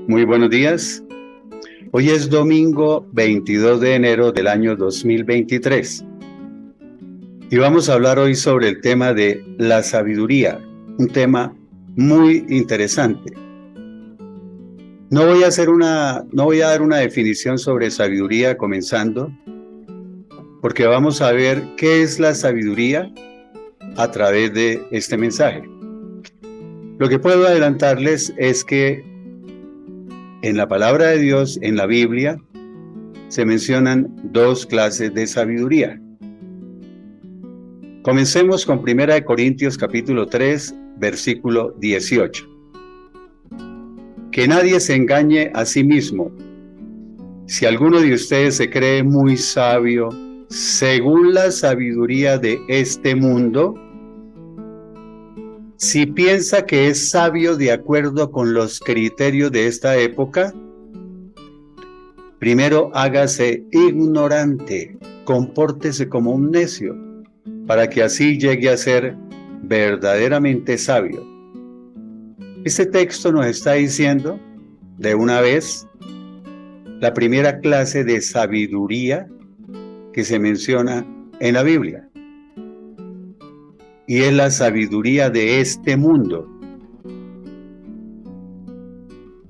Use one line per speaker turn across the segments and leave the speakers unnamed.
Muy buenos días. Hoy es domingo 22 de enero del año 2023 y vamos a hablar hoy sobre el tema de la sabiduría, un tema muy interesante. No voy a dar una definición sobre sabiduría comenzando, porque vamos a ver qué es la sabiduría a través de este mensaje. Lo que puedo adelantarles es que en la palabra de Dios, en la Biblia, se mencionan dos clases de sabiduría. Comencemos con 1 Corintios capítulo 3, versículo 18. Que nadie se engañe a sí mismo. Si alguno de ustedes se cree muy sabio, según la sabiduría de este mundo, si piensa que es sabio de acuerdo con los criterios de esta época, primero hágase ignorante, compórtese como un necio, para que así llegue a ser verdaderamente sabio. Este texto nos está diciendo, de una vez, la primera clase de sabiduría que se menciona en la Biblia. Y es la sabiduría de este mundo.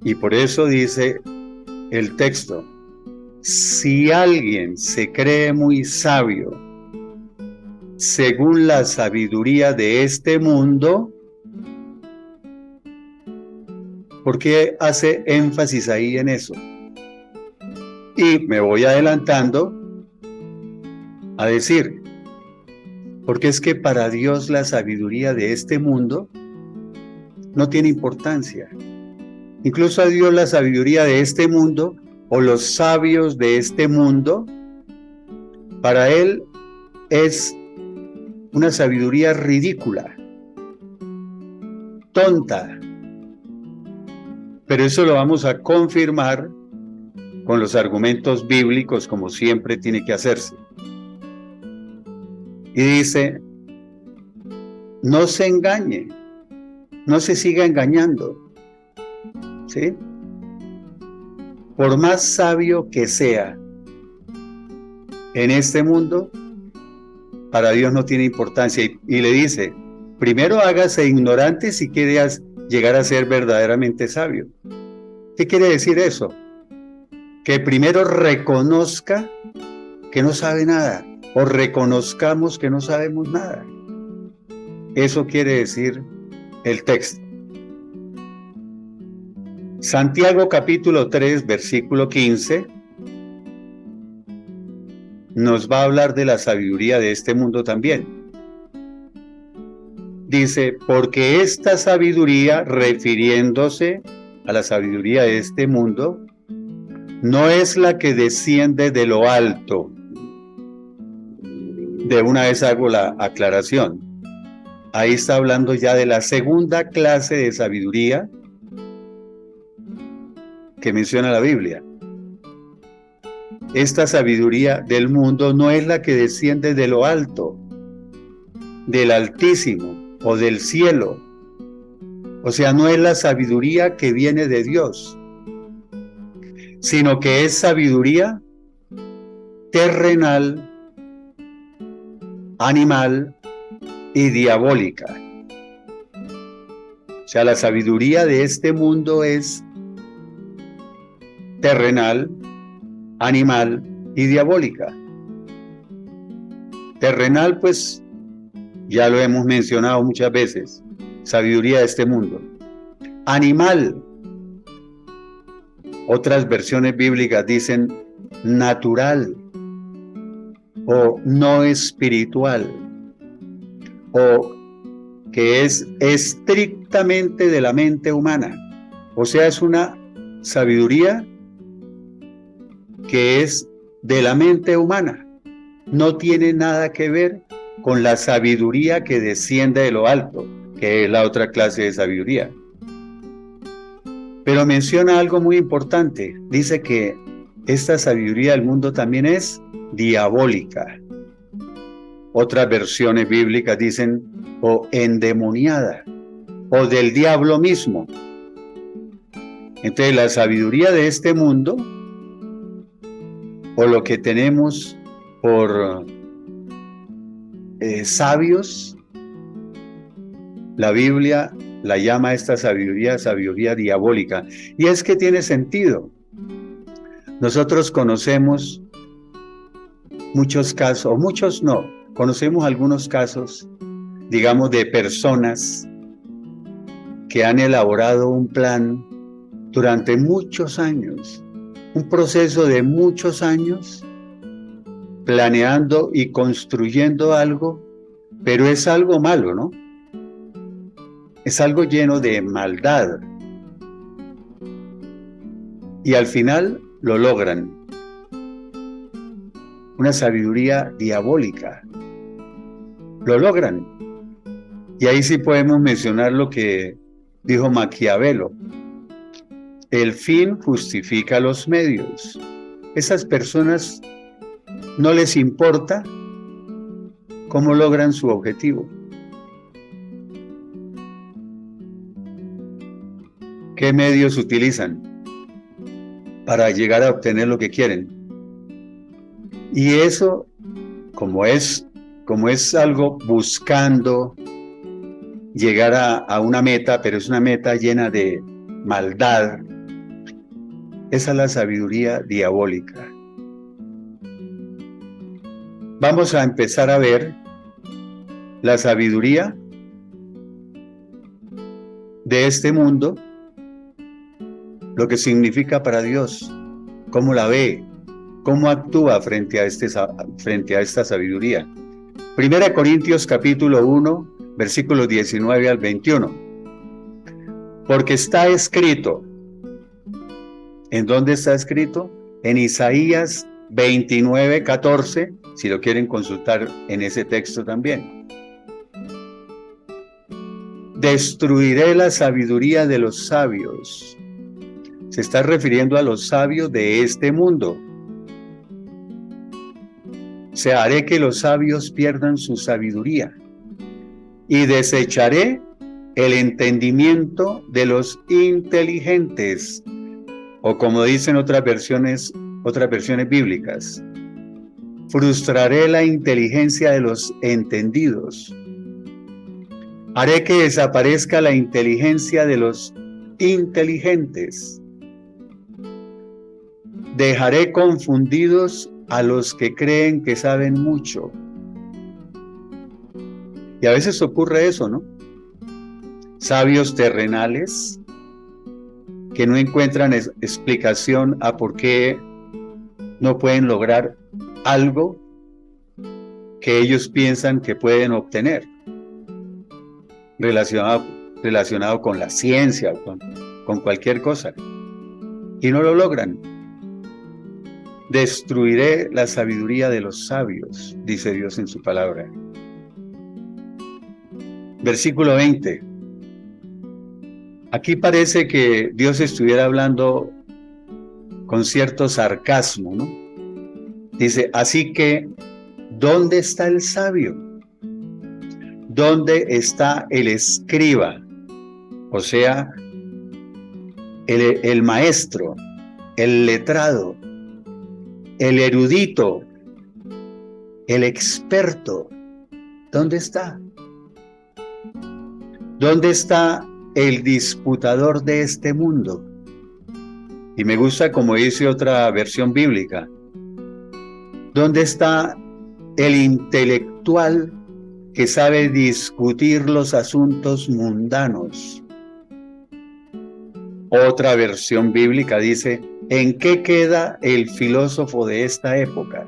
Y por eso dice el texto, si alguien se cree muy sabio, según la sabiduría de este mundo, ¿por qué hace énfasis ahí en eso? Y me voy adelantando a decir, porque es que para Dios la sabiduría de este mundo no tiene importancia. Incluso a Dios la sabiduría de este mundo o los sabios de este mundo, para Él es una sabiduría ridícula, tonta. Pero eso lo vamos a confirmar con los argumentos bíblicos, como siempre tiene que hacerse. Y dice, no se engañe, no se siga engañando, ¿sí? Por más sabio que sea en este mundo, para Dios no tiene importancia. Y le dice, primero hágase ignorante si quiere llegar a ser verdaderamente sabio. ¿Qué quiere decir eso? Que primero reconozca que no sabe nada, o reconozcamos que no sabemos nada. Eso quiere decir el texto. Santiago capítulo 3, versículo 15, nos va a hablar de la sabiduría de este mundo también. Dice, porque esta sabiduría, refiriéndose a la sabiduría de este mundo, no es la que desciende de lo alto. De una vez hago la aclaración. Ahí está hablando ya de la segunda clase de sabiduría que menciona la Biblia. Esta sabiduría del mundo no es la que desciende de lo alto, del Altísimo o del cielo. O sea, no es la sabiduría que viene de Dios, sino que es sabiduría terrenal, animal y diabólica. O sea, la sabiduría de este mundo es terrenal, animal y diabólica. Terrenal, pues, ya lo hemos mencionado muchas veces, sabiduría de este mundo. Animal, otras versiones bíblicas dicen natural o no espiritual, o que es estrictamente de la mente humana. O sea, es una sabiduría que es de la mente humana. No tiene nada que ver con la sabiduría que desciende de lo alto, que es la otra clase de sabiduría. Pero menciona algo muy importante. Dice que esta sabiduría del mundo también es diabólica. Otras versiones bíblicas dicen o endemoniada, o del diablo mismo. Entonces la sabiduría de este mundo, o lo que tenemos por sabios, la Biblia la llama a esta sabiduría, sabiduría diabólica. Y es que tiene sentido. Nosotros conocemos muchos casos, o muchos no, conocemos algunos casos, digamos, de personas que han elaborado un plan durante muchos años, un proceso de muchos años, planeando y construyendo algo, pero es algo malo, ¿no? Es algo lleno de maldad. Y al final lo logran. Una sabiduría diabólica. Lo logran. Y ahí sí podemos mencionar lo que dijo Maquiavelo. El fin justifica los medios. Esas personas no les importa cómo logran su objetivo. ¿Qué medios utilizan para llegar a obtener lo que quieren? Y eso, como es algo buscando llegar a una meta, pero es una meta llena de maldad, esa es la sabiduría diabólica. Vamos a empezar a ver la sabiduría de este mundo, lo que significa para Dios, cómo la ve, cómo actúa frente a esta sabiduría. 1 Corintios capítulo 1, versículos 19 al 21. Porque está escrito. ¿En dónde está escrito? En Isaías 29, 14, si lo quieren consultar en ese texto también. Destruiré la sabiduría de los sabios. Se está refiriendo a los sabios de este mundo. O sea, haré que los sabios pierdan su sabiduría y desecharé el entendimiento de los inteligentes, o como dicen otras versiones bíblicas, frustraré la inteligencia de los entendidos. Haré que desaparezca la inteligencia de los inteligentes. Dejaré confundidos a los que creen que saben mucho. Y a veces ocurre eso, ¿no? Sabios terrenales que no encuentran explicación a por qué no pueden lograr algo que ellos piensan que pueden obtener, relacionado con la ciencia, con cualquier cosa, y no lo logran. Destruiré la sabiduría de los sabios, dice Dios en su palabra. Versículo 20. Aquí parece que Dios estuviera hablando con cierto sarcasmo, ¿no? Dice, así que, ¿dónde está el sabio? ¿Dónde está el escriba? O sea, el maestro, el letrado, el erudito, el experto. ¿Dónde está? ¿Dónde está el disputador de este mundo? Y me gusta como dice otra versión bíblica. ¿Dónde está el intelectual que sabe discutir los asuntos mundanos? Otra versión bíblica dice, ¿en qué queda el filósofo de esta época?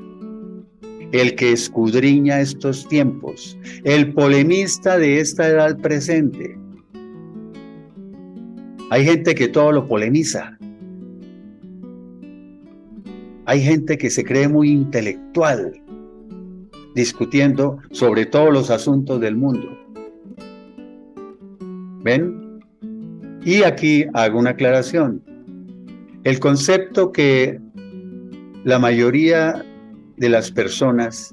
El que escudriña estos tiempos, el polemista de esta edad presente. Hay gente que todo lo polemiza. Hay gente que se cree muy intelectual, discutiendo sobre todos los asuntos del mundo. ¿Ven? Y aquí hago una aclaración. El concepto que la mayoría de las personas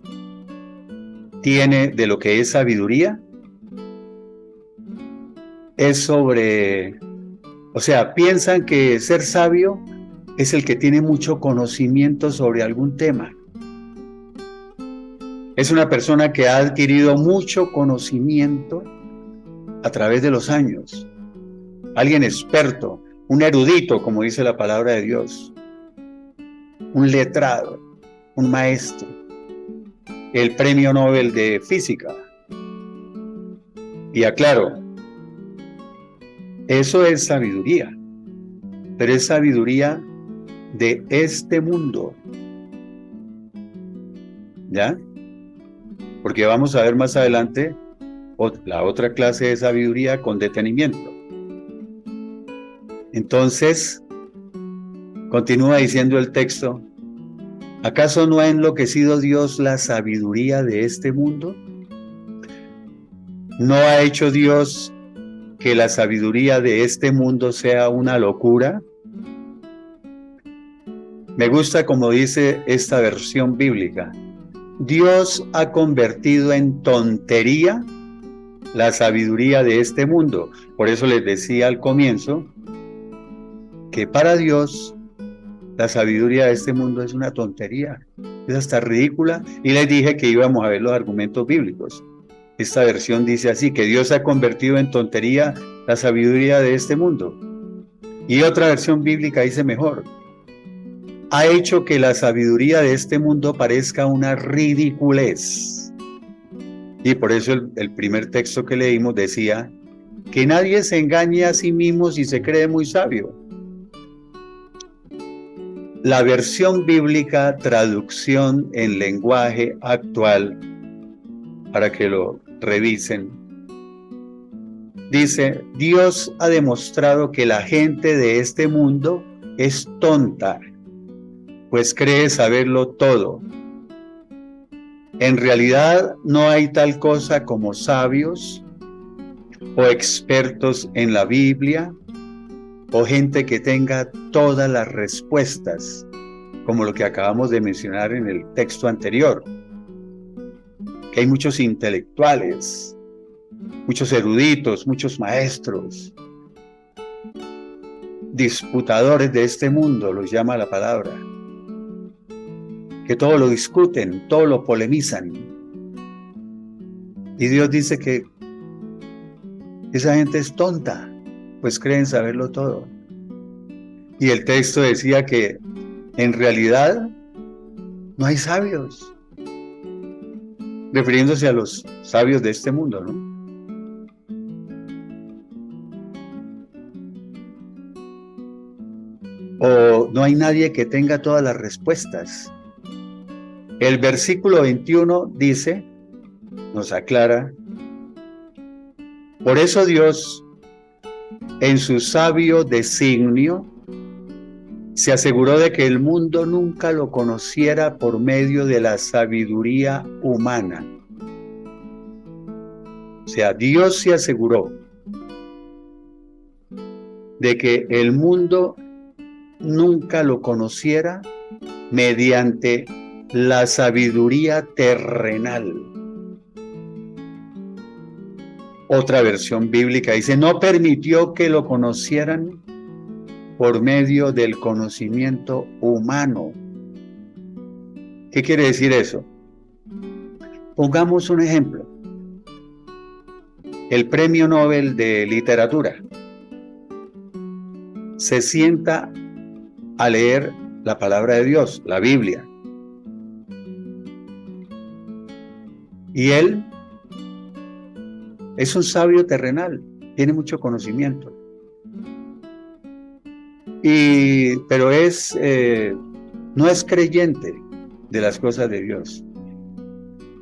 tiene de lo que es sabiduría es sobre O sea, piensan que ser sabio es el que tiene mucho conocimiento sobre algún tema. Es una persona que ha adquirido mucho conocimiento a través de los años. Alguien experto, un erudito, como dice la palabra de Dios. Un letrado, un maestro. El premio Nobel de Física. Y aclaro, eso es sabiduría, pero es sabiduría de este mundo. ¿Ya? Porque vamos a ver más adelante la otra clase de sabiduría con detenimiento. Entonces, continúa diciendo el texto, ¿acaso no ha enloquecido Dios la sabiduría de este mundo? ¿No ha hecho Dios que la sabiduría de este mundo sea una locura? Me gusta como dice esta versión bíblica. Dios ha convertido en tontería la sabiduría de este mundo. Por eso les decía al comienzo que para Dios la sabiduría de este mundo es una tontería, es hasta ridícula. Y les dije que íbamos a ver los argumentos bíblicos. Esta versión dice así, que Dios ha convertido en tontería la sabiduría de este mundo. Y otra versión bíblica dice mejor, ha hecho que la sabiduría de este mundo parezca una ridiculez. Y por eso el primer texto que leímos decía que nadie se engañe a sí mismo si se cree muy sabio. La versión bíblica, traducción en lenguaje actual, para que lo revisen, dice, Dios ha demostrado que la gente de este mundo es tonta, pues cree saberlo todo. En realidad no hay tal cosa como sabios o expertos en la Biblia o gente que tenga todas las respuestas, como lo que acabamos de mencionar en el texto anterior. Que hay muchos intelectuales, muchos eruditos, muchos maestros, disputadores de este mundo, los llama la palabra, que todo lo discuten, todo lo polemizan. Y Dios dice que esa gente es tonta, pues creen saberlo todo. Y el texto decía que en realidad no hay sabios, refiriéndose a los sabios de este mundo, ¿no? O no hay nadie que tenga todas las respuestas. El versículo 21 dice, nos aclara, por eso Dios, en su sabio designio, se aseguró de que el mundo nunca lo conociera por medio de la sabiduría humana. O sea, Dios se aseguró de que el mundo nunca lo conociera mediante la sabiduría terrenal. Otra versión bíblica dice, no permitió que lo conocieran por medio del conocimiento humano. ¿Qué quiere decir eso? Pongamos un ejemplo. El Premio Nobel de Literatura se sienta a leer la palabra de Dios, la Biblia. Y él es un sabio terrenal, tiene mucho conocimiento. Pero no es creyente de las cosas de Dios.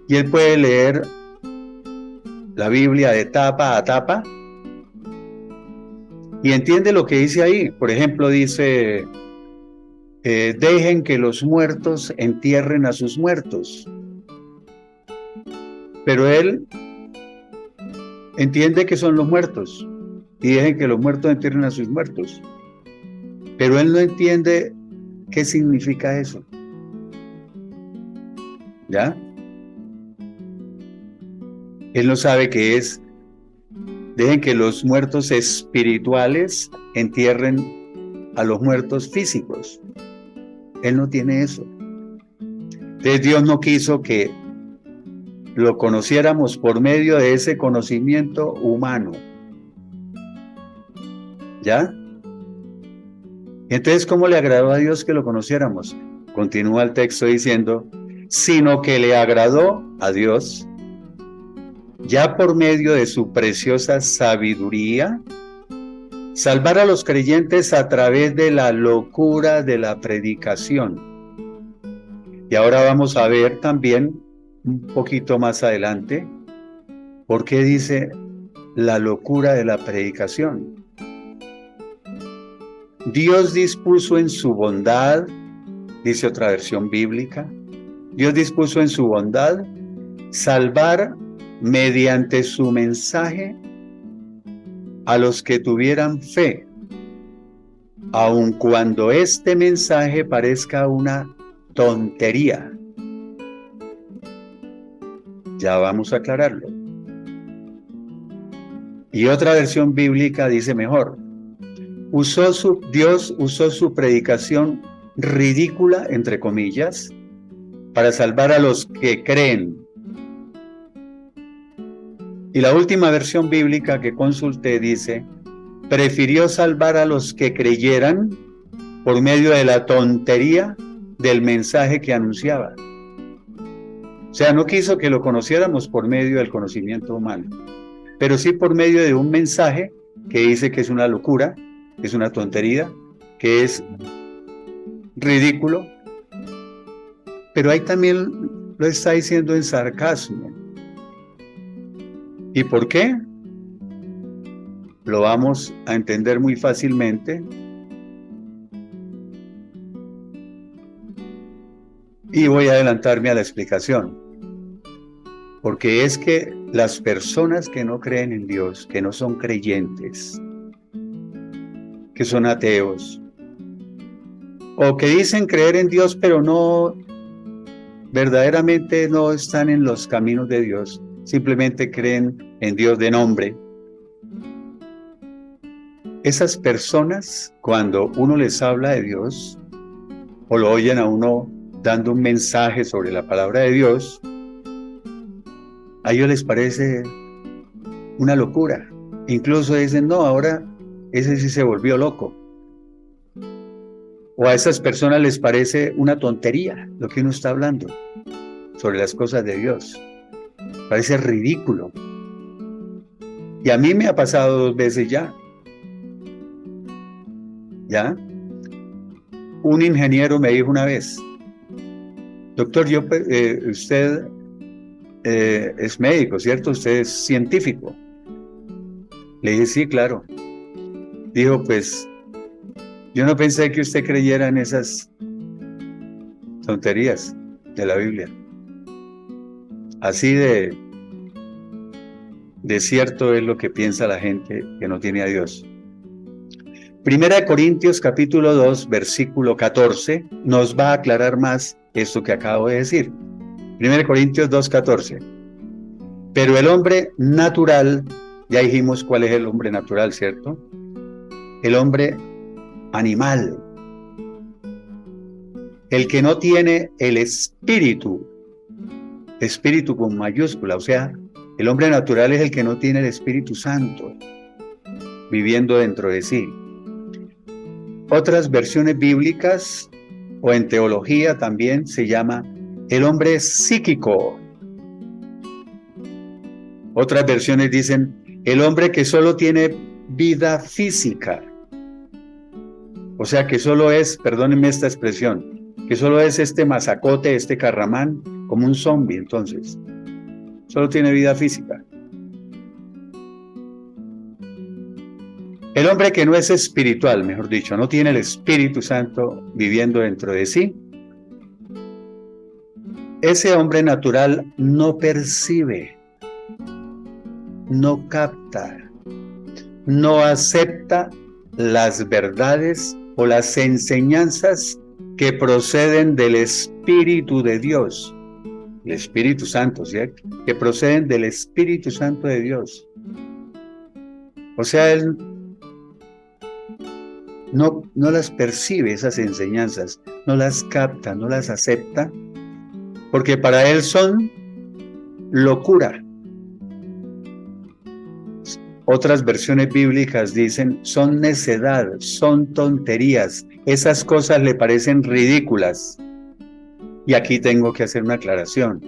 Y él puede leer la Biblia de tapa a tapa y entiende lo que dice ahí. Por ejemplo, dice, dejen que los muertos entierren a sus muertos. Pero él entiende que son los muertos y dejen que los muertos entierren a sus muertos. Pero él no entiende qué significa eso. ¿Ya? Él no sabe que es Dejen que los muertos espirituales entierren a los muertos físicos. Él no tiene eso. Entonces Dios no quiso que lo conociéramos por medio de ese conocimiento humano. ¿Ya? Entonces, ¿cómo le agradó a Dios que lo conociéramos? Continúa el texto diciendo, sino que le agradó a Dios, ya por medio de su preciosa sabiduría, salvar a los creyentes a través de la locura de la predicación. Y ahora vamos a ver también, un poquito más adelante, por qué dice la locura de la predicación. Dios dispuso en su bondad, dice otra versión bíblica, Dios dispuso en su bondad salvar mediante su mensaje a los que tuvieran fe, aun cuando este mensaje parezca una tontería. Ya vamos a aclararlo. Y otra versión bíblica dice mejor, Dios usó su predicación ridícula, entre comillas, para salvar a los que creen. Y la última versión bíblica que consulté dice, prefirió salvar a los que creyeran por medio de la tontería del mensaje que anunciaba. O sea, no quiso que lo conociéramos por medio del conocimiento humano, pero sí por medio de un mensaje que dice que es una locura, que es una tontería, que es ridículo, pero ahí también lo está diciendo en sarcasmo. ¿Y por qué? Lo vamos a entender muy fácilmente. Y voy a adelantarme a la explicación. Porque es que las personas que no creen en Dios, que no son creyentes, que son ateos, o que dicen creer en Dios, pero no, verdaderamente no están en los caminos de Dios, simplemente creen en Dios de nombre. Esas personas, cuando uno les habla de Dios, o lo oyen a uno dando un mensaje sobre la palabra de Dios, a ellos les parece una locura. Incluso dicen, no, ahora ese sí se volvió loco. O a esas personas les parece una tontería lo que uno está hablando sobre las cosas de Dios. Parece ridículo. Y a mí me ha pasado 2 veces ya. ¿Ya? Un ingeniero me dijo una vez, doctor, usted es médico, ¿cierto? Usted es científico. Le dije, sí, claro. Dijo, pues, yo no pensé que usted creyera en esas tonterías de la Biblia. Así de cierto es lo que piensa la gente que no tiene a Dios. Primera de Corintios capítulo 2, versículo 14, nos va a aclarar más esto que acabo de decir. Primera de Corintios 2, 14. Pero el hombre natural, ya dijimos cuál es el hombre natural, ¿cierto? El hombre animal. El que no tiene el espíritu con mayúscula, o sea, el hombre natural es el que no tiene el Espíritu Santo viviendo dentro de sí. Otras versiones bíblicas o en teología también se llama el hombre psíquico. Otras versiones dicen el hombre que solo tiene vida física. O sea que solo es, perdónenme esta expresión, que solo es este mazacote, este carramán, como un zombie entonces. Solo tiene vida física. El hombre que no es espiritual, mejor dicho, no tiene el Espíritu Santo viviendo dentro de sí, ese hombre natural no percibe, no capta, no acepta las verdades o las enseñanzas que proceden del Espíritu de Dios, el Espíritu Santo, ¿cierto? Que proceden del Espíritu Santo de Dios. O sea, él no las percibe, esas enseñanzas, no las capta, no las acepta, porque para él son locura. Otras versiones bíblicas dicen, son necedad, son tonterías, esas cosas le parecen ridículas. Y aquí tengo que hacer una aclaración.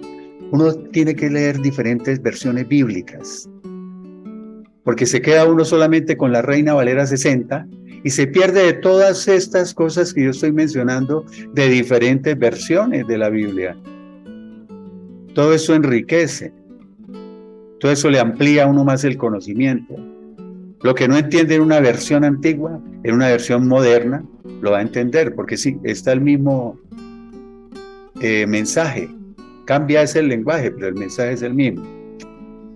Uno tiene que leer diferentes versiones bíblicas, porque se queda uno solamente con la Reina Valera 60 y se pierde de todas estas cosas que yo estoy mencionando de diferentes versiones de la Biblia. Todo eso enriquece, todo eso le amplía a uno más el conocimiento. Lo que no entiende en una versión antigua, en una versión moderna, lo va a entender, porque sí, está el mismo mensaje. Cambia ese el lenguaje, pero el mensaje es el mismo.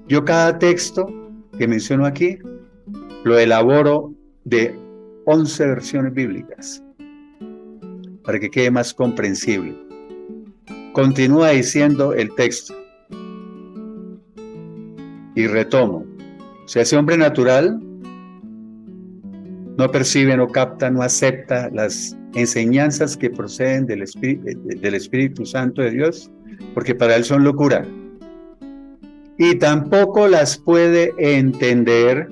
Yo cada texto que menciono aquí, lo elaboro de 11 versiones bíblicas, para que quede más comprensible. Continúa diciendo el texto, y retomo. O sea, ese hombre natural no percibe, no capta, no acepta las enseñanzas que proceden del Espíritu Santo de Dios, porque para él son locura. Y tampoco las puede entender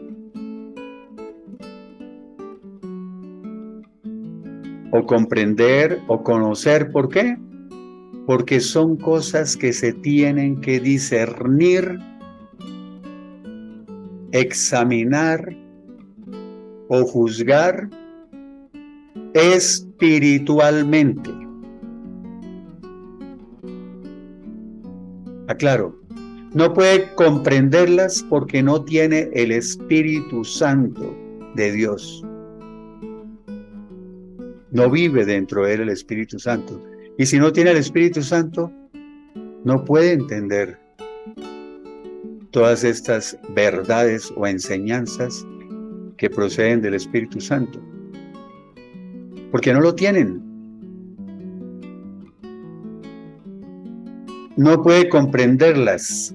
o comprender o conocer. ¿Por qué? Porque son cosas que se tienen que discernir, examinar o juzgar espiritualmente. Aclaro, no puede comprenderlas porque no tiene el Espíritu Santo de Dios. No vive dentro de él el Espíritu Santo. Y si no tiene el Espíritu Santo, no puede entender todas estas verdades o enseñanzas que proceden del Espíritu Santo, porque no lo tienen. No puede comprenderlas.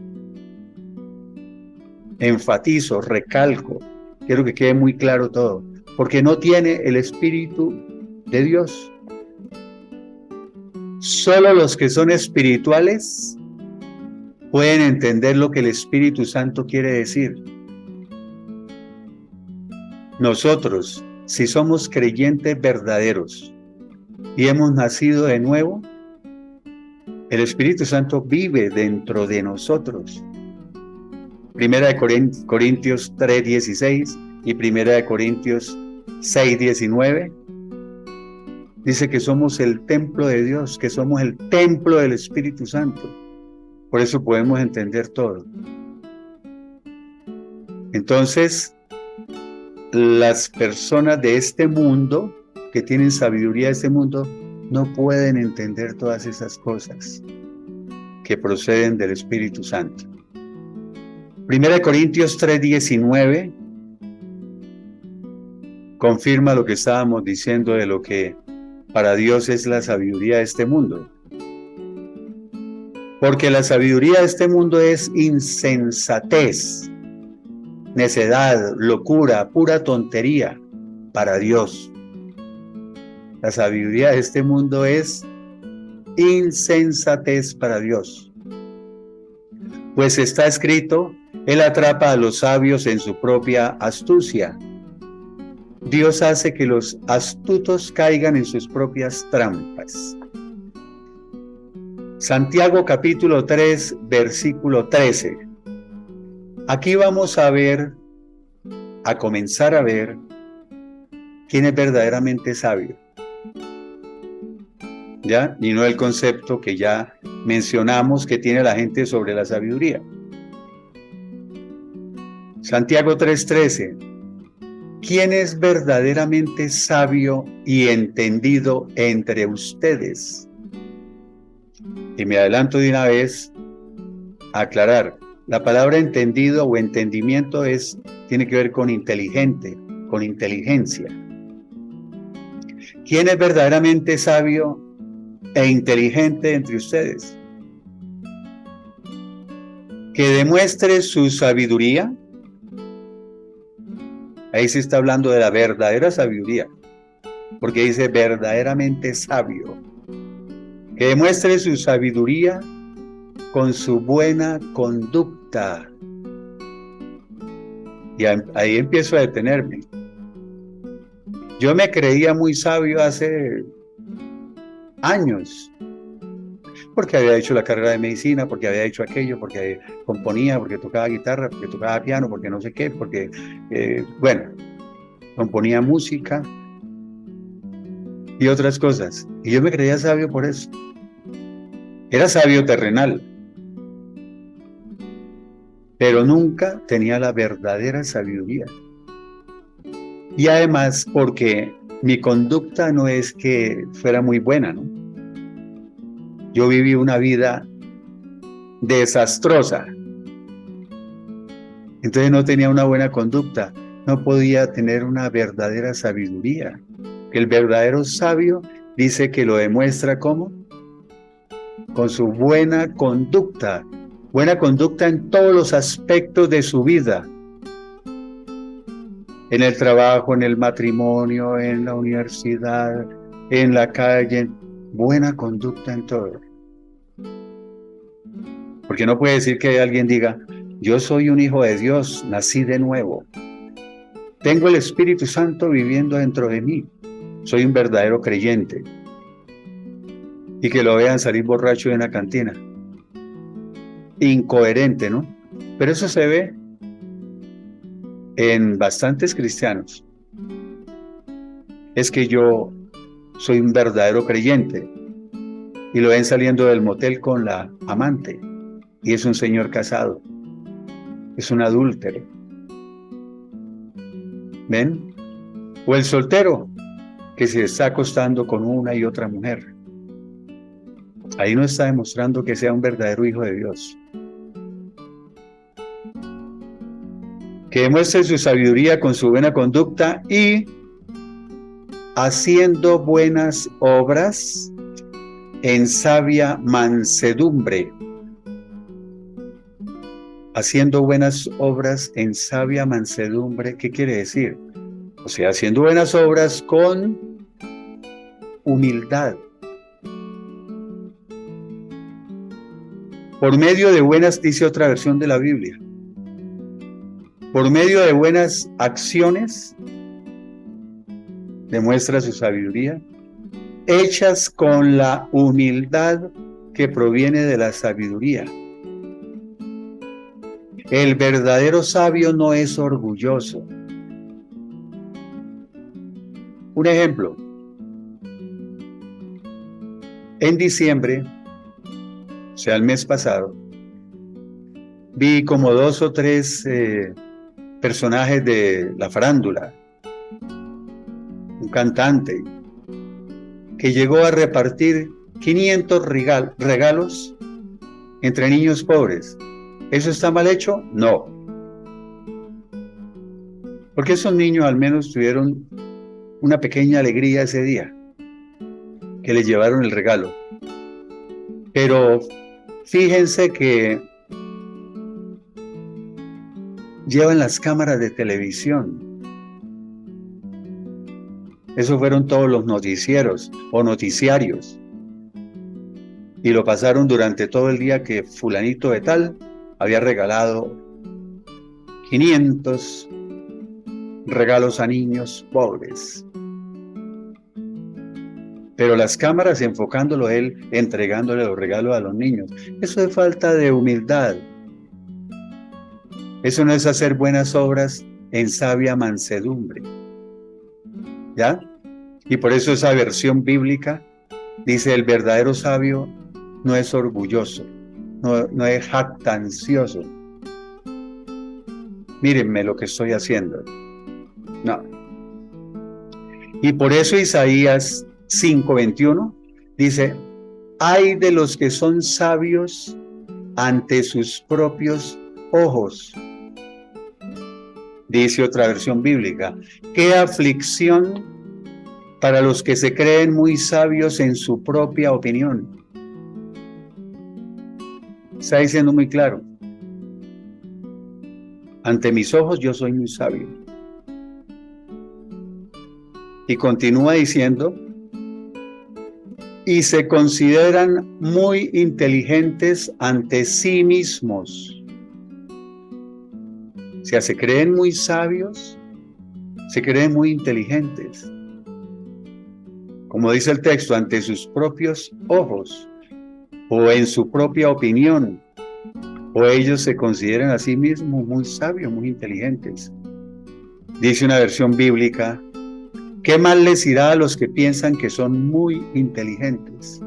Enfatizo, recalco, quiero que quede muy claro todo, porque no tiene el Espíritu de Dios. Solo los que son espirituales pueden entender lo que el Espíritu Santo quiere decir. Nosotros, si somos creyentes verdaderos y hemos nacido de nuevo, el Espíritu Santo vive dentro de nosotros. Primera de Corintios 3:16 y Primera de Corintios 6:19 dice que somos el templo de Dios, que somos el templo del Espíritu Santo. Por eso podemos entender todo. Entonces, las personas de este mundo, que tienen sabiduría de este mundo, no pueden entender todas esas cosas que proceden del Espíritu Santo. Primera de Corintios 3:19 confirma lo que estábamos diciendo de lo que para Dios es la sabiduría de este mundo. Porque la sabiduría de este mundo es insensatez, necedad, locura, pura tontería para Dios. La sabiduría de este mundo es insensatez para Dios. Pues está escrito, Él atrapa a los sabios en su propia astucia. Dios hace que los astutos caigan en sus propias trampas. Santiago capítulo 3, versículo 13. Aquí vamos a comenzar a ver quién es verdaderamente sabio. ¿Ya? Y no el concepto que ya mencionamos que tiene la gente sobre la sabiduría. Santiago 3:13. ¿Quién es verdaderamente sabio y entendido entre ustedes? Y me adelanto de una vez a aclarar. La palabra entendido o entendimiento tiene que ver con inteligente, con inteligencia. ¿Quién es verdaderamente sabio e inteligente entre ustedes? Que demuestre su sabiduría Ahí se está hablando de la verdadera sabiduría, porque dice verdaderamente sabio, que demuestre su sabiduría con su buena conducta. Y ahí empiezo a detenerme. Yo me creía muy sabio hace años, porque había hecho la carrera de medicina, porque había hecho aquello, porque componía, porque tocaba guitarra, porque tocaba piano, porque no sé qué, porque, bueno, componía música y otras cosas. Y yo me creía sabio por eso. Era sabio terrenal, pero nunca tenía la verdadera sabiduría. Y además porque mi conducta no es que fuera muy buena, ¿no? Yo viví una vida desastrosa. Entonces no tenía una buena conducta, no podía tener una verdadera sabiduría. El verdadero sabio dice que lo demuestra ¿cómo? Con su buena conducta en todos los aspectos de su vida, en el trabajo, en el matrimonio, en la universidad, en la calle, buena conducta en todo. Porque no puede decir que alguien diga, yo soy un hijo de Dios, nací de nuevo, tengo el Espíritu Santo viviendo dentro de mí, soy un verdadero creyente, y que lo vean salir borracho de una cantina. Incoherente, ¿no? Pero eso se ve en bastantes cristianos. Es que yo soy un verdadero creyente, y lo ven saliendo del motel con la amante, y es un señor casado, es un adúltero. ¿Ven? O el soltero que se está acostando con una y otra mujer. Ahí no está demostrando que sea un verdadero hijo de Dios. Que demuestre su sabiduría con su buena conducta y haciendo buenas obras en sabia mansedumbre. Haciendo buenas obras en sabia mansedumbre, ¿qué quiere decir? O sea, haciendo buenas obras con humildad. Por medio de buenas, dice otra versión de la Biblia, por medio de buenas acciones, demuestra su sabiduría, hechas con la humildad que proviene de la sabiduría. El verdadero sabio no es orgulloso. Un ejemplo. En diciembre, o sea, el mes pasado, vi como 2 o 3 personajes de la farándula. Un cantante que llegó a repartir 500 regalos entre niños pobres. ¿Eso está mal hecho? No. Porque esos niños al menos tuvieron una pequeña alegría ese día, que les llevaron el regalo. Pero fíjense que llevan las cámaras de televisión. Esos fueron todos los noticieros o noticiarios. Y lo pasaron durante todo el día que fulanito de tal había regalado 500 regalos a niños pobres. Pero las cámaras enfocándolo a él, entregándole los regalos a los niños. Eso es falta de humildad. Eso no es hacer buenas obras en sabia mansedumbre. ¿Ya? Y por eso esa versión bíblica dice, el verdadero sabio no es orgulloso, no es jactancioso. Mírenme lo que estoy haciendo. No. Y por eso Isaías 5:21 dice, ay de los que son sabios ante sus propios ojos. Dice otra versión bíblica, qué aflicción para los que se creen muy sabios en su propia opinión. Está diciendo muy claro, ante mis ojos yo soy muy sabio, Y continúa diciendo, y se consideran muy inteligentes ante sí mismos. O sea, se creen muy sabios, se creen muy inteligentes. Como dice el texto, ante sus propios ojos, o en su propia opinión, o ellos se consideran a sí mismos muy sabios, muy inteligentes. Dice una versión bíblica, ¿qué mal les irá a los que piensan que son muy inteligentes?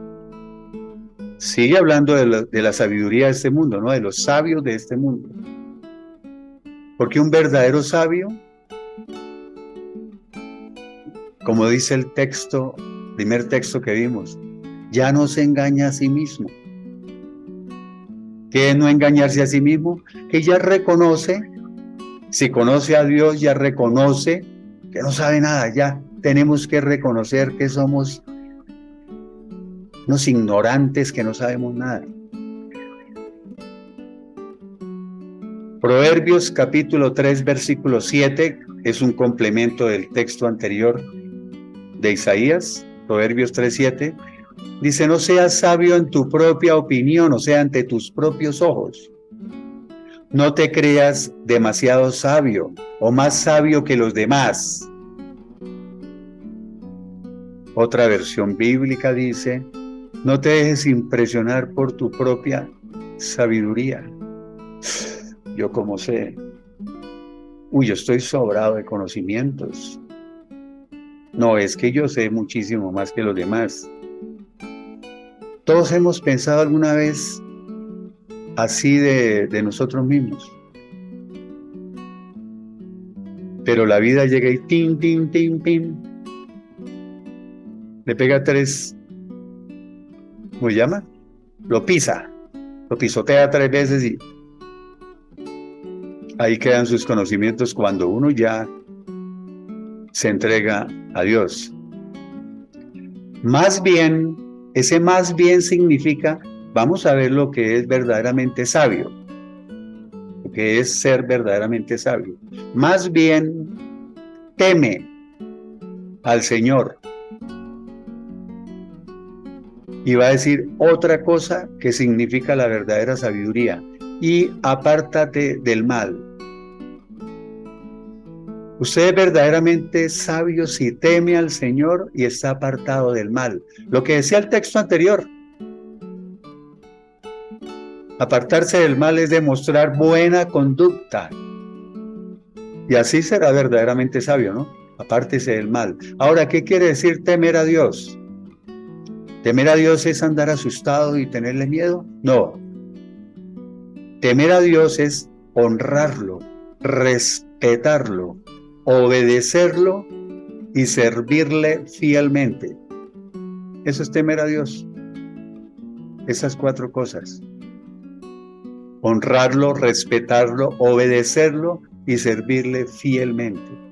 Sigue hablando de la sabiduría de este mundo, ¿no? De los sabios de este mundo. Porque un verdadero sabio, como dice el texto, primer texto que vimos, ya no se engaña a sí mismo. ¿Qué es no engañarse a sí mismo? Que ya reconoce, si conoce a Dios, ya reconoce que no sabe nada. Ya tenemos que reconocer que somos unos ignorantes, que no sabemos nada. Proverbios capítulo 3, versículo 7, es un complemento del texto anterior de Isaías, Proverbios 3, 7. Dice, no seas sabio en tu propia opinión, o sea, ante tus propios ojos. No te creas demasiado sabio o más sabio que los demás. Otra versión bíblica dice, no te dejes impresionar por tu propia sabiduría. Yo como sé, yo estoy sobrado de conocimientos. No, es que yo sé muchísimo más que los demás. Todos hemos pensado alguna vez así de nosotros mismos. Pero la vida llega y tin, tin, tin, tin. Le pega 3, ¿cómo se llama? Lo pisa, lo pisotea 3 veces y ahí quedan sus conocimientos cuando uno ya se entrega a Dios. Más bien, ese más bien significa, vamos a ver lo que es verdaderamente sabio, lo que es ser verdaderamente sabio. Más bien, teme al Señor. Y va a decir otra cosa que significa la verdadera sabiduría. Y apártate del mal. Usted es verdaderamente sabio si teme al Señor y está apartado del mal. Lo que decía el texto anterior. Apartarse del mal es demostrar buena conducta. Y así será verdaderamente sabio, ¿no? Apártese del mal. Ahora, ¿qué quiere decir temer a Dios? ¿Temer a Dios es andar asustado y tenerle miedo? No. Temer a Dios es honrarlo, respetarlo, obedecerlo y servirle fielmente. Eso es temer a Dios. Esas 4 cosas. Honrarlo, respetarlo, obedecerlo y servirle fielmente.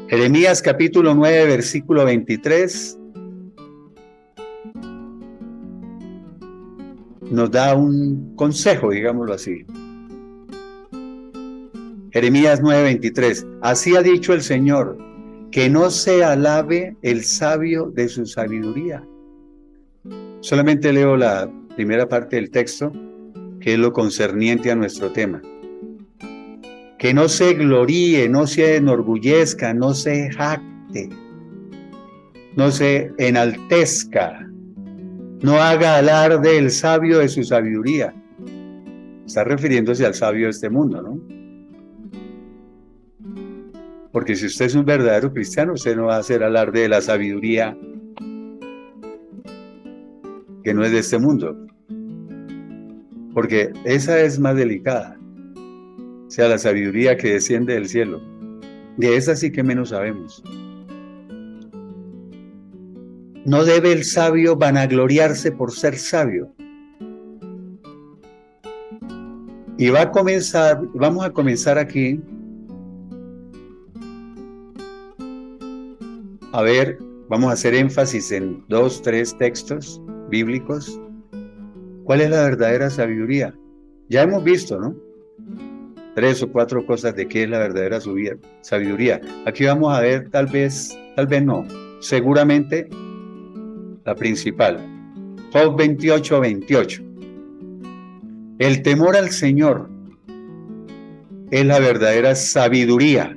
Jeremías capítulo 9, versículo 23 nos da un consejo, digámoslo así. Jeremías 9, 23. Así ha dicho el Señor, que no se alabe el sabio de su sabiduría. Solamente leo la primera parte del texto, que es lo concerniente a nuestro tema. Que no se gloríe, no se enorgullezca, no se jacte, no se enaltezca, no haga alarde el sabio de su sabiduría. Está refiriéndose al sabio de este mundo, ¿no? Porque si usted es un verdadero cristiano, usted no va a hacer alarde de la sabiduría que no es de este mundo. Porque esa es más delicada. O sea, la sabiduría que desciende del cielo. De esa sí que menos sabemos. No debe el sabio vanagloriarse por ser sabio. Y vamos a comenzar aquí a ver, vamos a hacer énfasis en 2, 3 textos bíblicos. ¿Cuál es la verdadera sabiduría? Ya hemos visto, ¿no? 3 o 4 cosas de qué es la verdadera sabiduría. Aquí vamos a ver, tal vez no, seguramente la principal. Job 28:28. El temor al Señor es la verdadera sabiduría,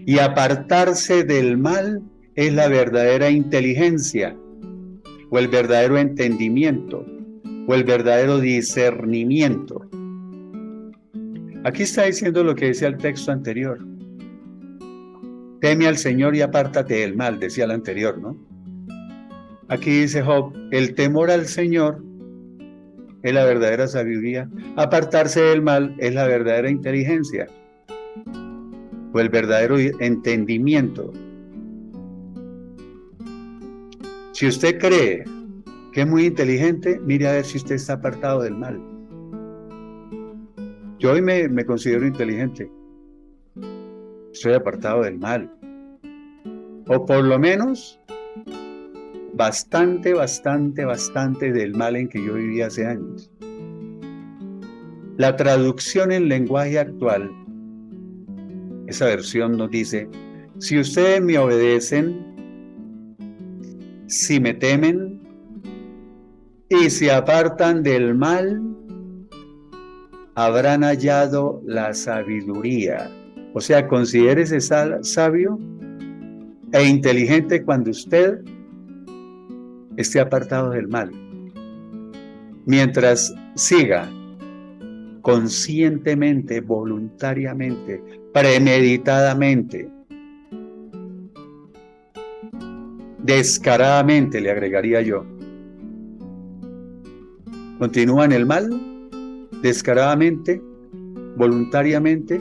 y apartarse del mal es la verdadera inteligencia, o el verdadero entendimiento, o el verdadero discernimiento. Aquí está diciendo lo que decía el texto anterior. Teme al Señor y apártate del mal, decía el anterior, ¿no? Aquí dice Job, el temor al Señor es la verdadera sabiduría, apartarse del mal es la verdadera inteligencia, o el verdadero entendimiento. Si usted cree que es muy inteligente, mire a ver si usted está apartado del mal. Yo hoy me considero inteligente. Estoy apartado del mal. O por lo menos bastante del mal en que yo vivía hace años. La traducción en lenguaje actual, esa versión nos dice, si ustedes me obedecen, si me temen y se apartan del mal, habrán hallado la sabiduría. O sea, considérese sabio e inteligente cuando usted esté apartado del mal. Mientras siga conscientemente, voluntariamente, premeditadamente, descaradamente, le agregaría yo, continúa en el mal, descaradamente, voluntariamente,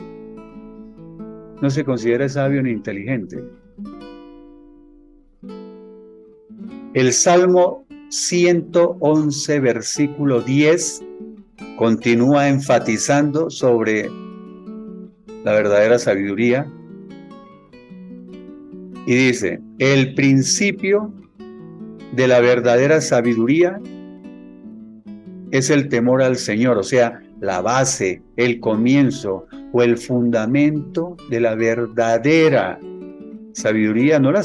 no se considera sabio ni inteligente. El Salmo 111, versículo 10, continúa enfatizando sobre la verdadera sabiduría y dice, el principio de la verdadera sabiduría es el temor al Señor, o sea, la base, el comienzo o el fundamento de la verdadera sabiduría, no la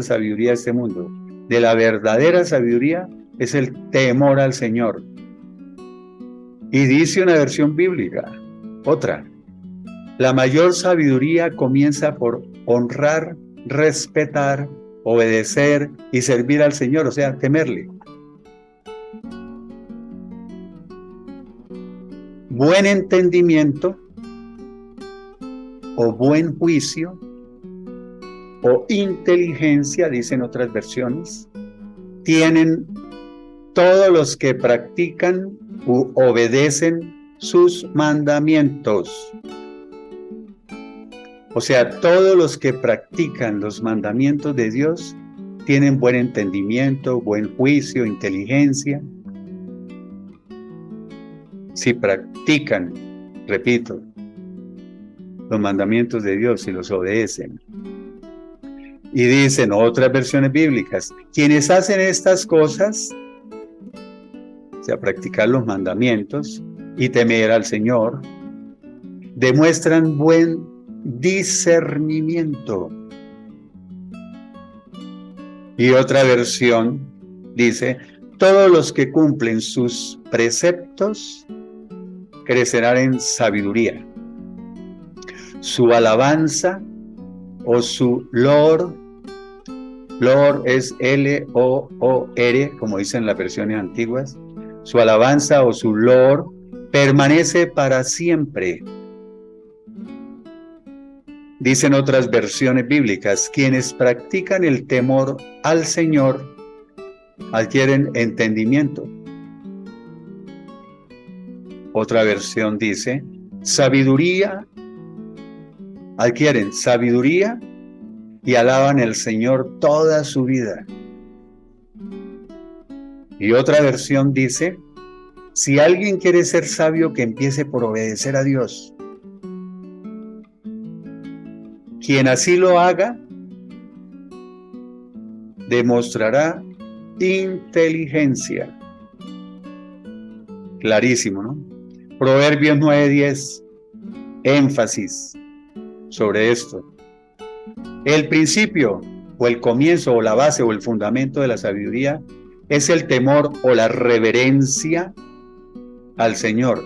sabiduría de este mundo, de la verdadera sabiduría es el temor al Señor. Y dice una versión bíblica, otra, la mayor sabiduría comienza por honrar, respetar, obedecer y servir al Señor, o sea, temerle. Buen entendimiento o buen juicio o inteligencia, dicen otras versiones, tienen todos los que practican u obedecen sus mandamientos. O sea, todos los que practican los mandamientos de Dios tienen buen entendimiento, buen juicio, inteligencia. Si practican, repito, los mandamientos de Dios y los obedecen. Y dicen otras versiones bíblicas, quienes hacen estas cosas, o sea, practicar los mandamientos y temer al Señor, demuestran buen discernimiento. Y otra versión dice, todos los que cumplen sus preceptos crecerán en sabiduría. Su alabanza o su Lord es L-O-O-R, como dicen las versiones antiguas, su alabanza o su Lord permanece para siempre. Dicen otras versiones bíblicas, quienes practican el temor al Señor adquieren entendimiento. Otra versión dice, adquieren sabiduría y alaban al Señor toda su vida. Y otra versión dice, si alguien quiere ser sabio, que empiece por obedecer a Dios. Quien así lo haga, demostrará inteligencia. Clarísimo, ¿no? Proverbios 9:10, énfasis sobre esto. El principio o el comienzo o la base o el fundamento de la sabiduría es el temor o la reverencia al Señor.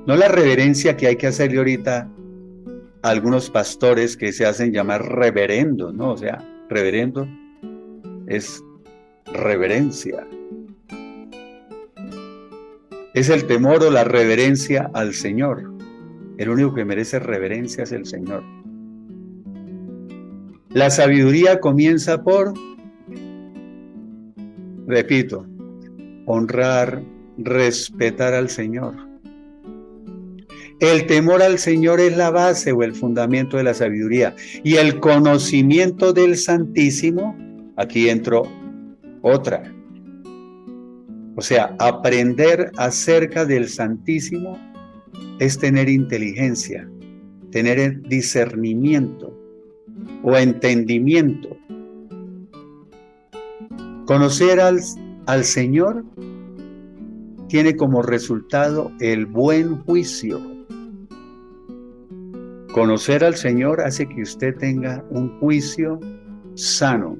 No la reverencia que hay que hacerle ahorita a algunos pastores que se hacen llamar reverendos, ¿no? O sea, reverendo es reverencia. Es el temor o la reverencia al Señor. El único que merece reverencia es el Señor. La sabiduría comienza por, repito, honrar, respetar al Señor. El temor al Señor es la base o el fundamento de la sabiduría. Y el conocimiento del Santísimo, aquí entró otra. O sea, aprender acerca del Santísimo es tener inteligencia, tener discernimiento o entendimiento. Conocer al Señor tiene como resultado el buen juicio. Conocer al Señor hace que usted tenga un juicio sano.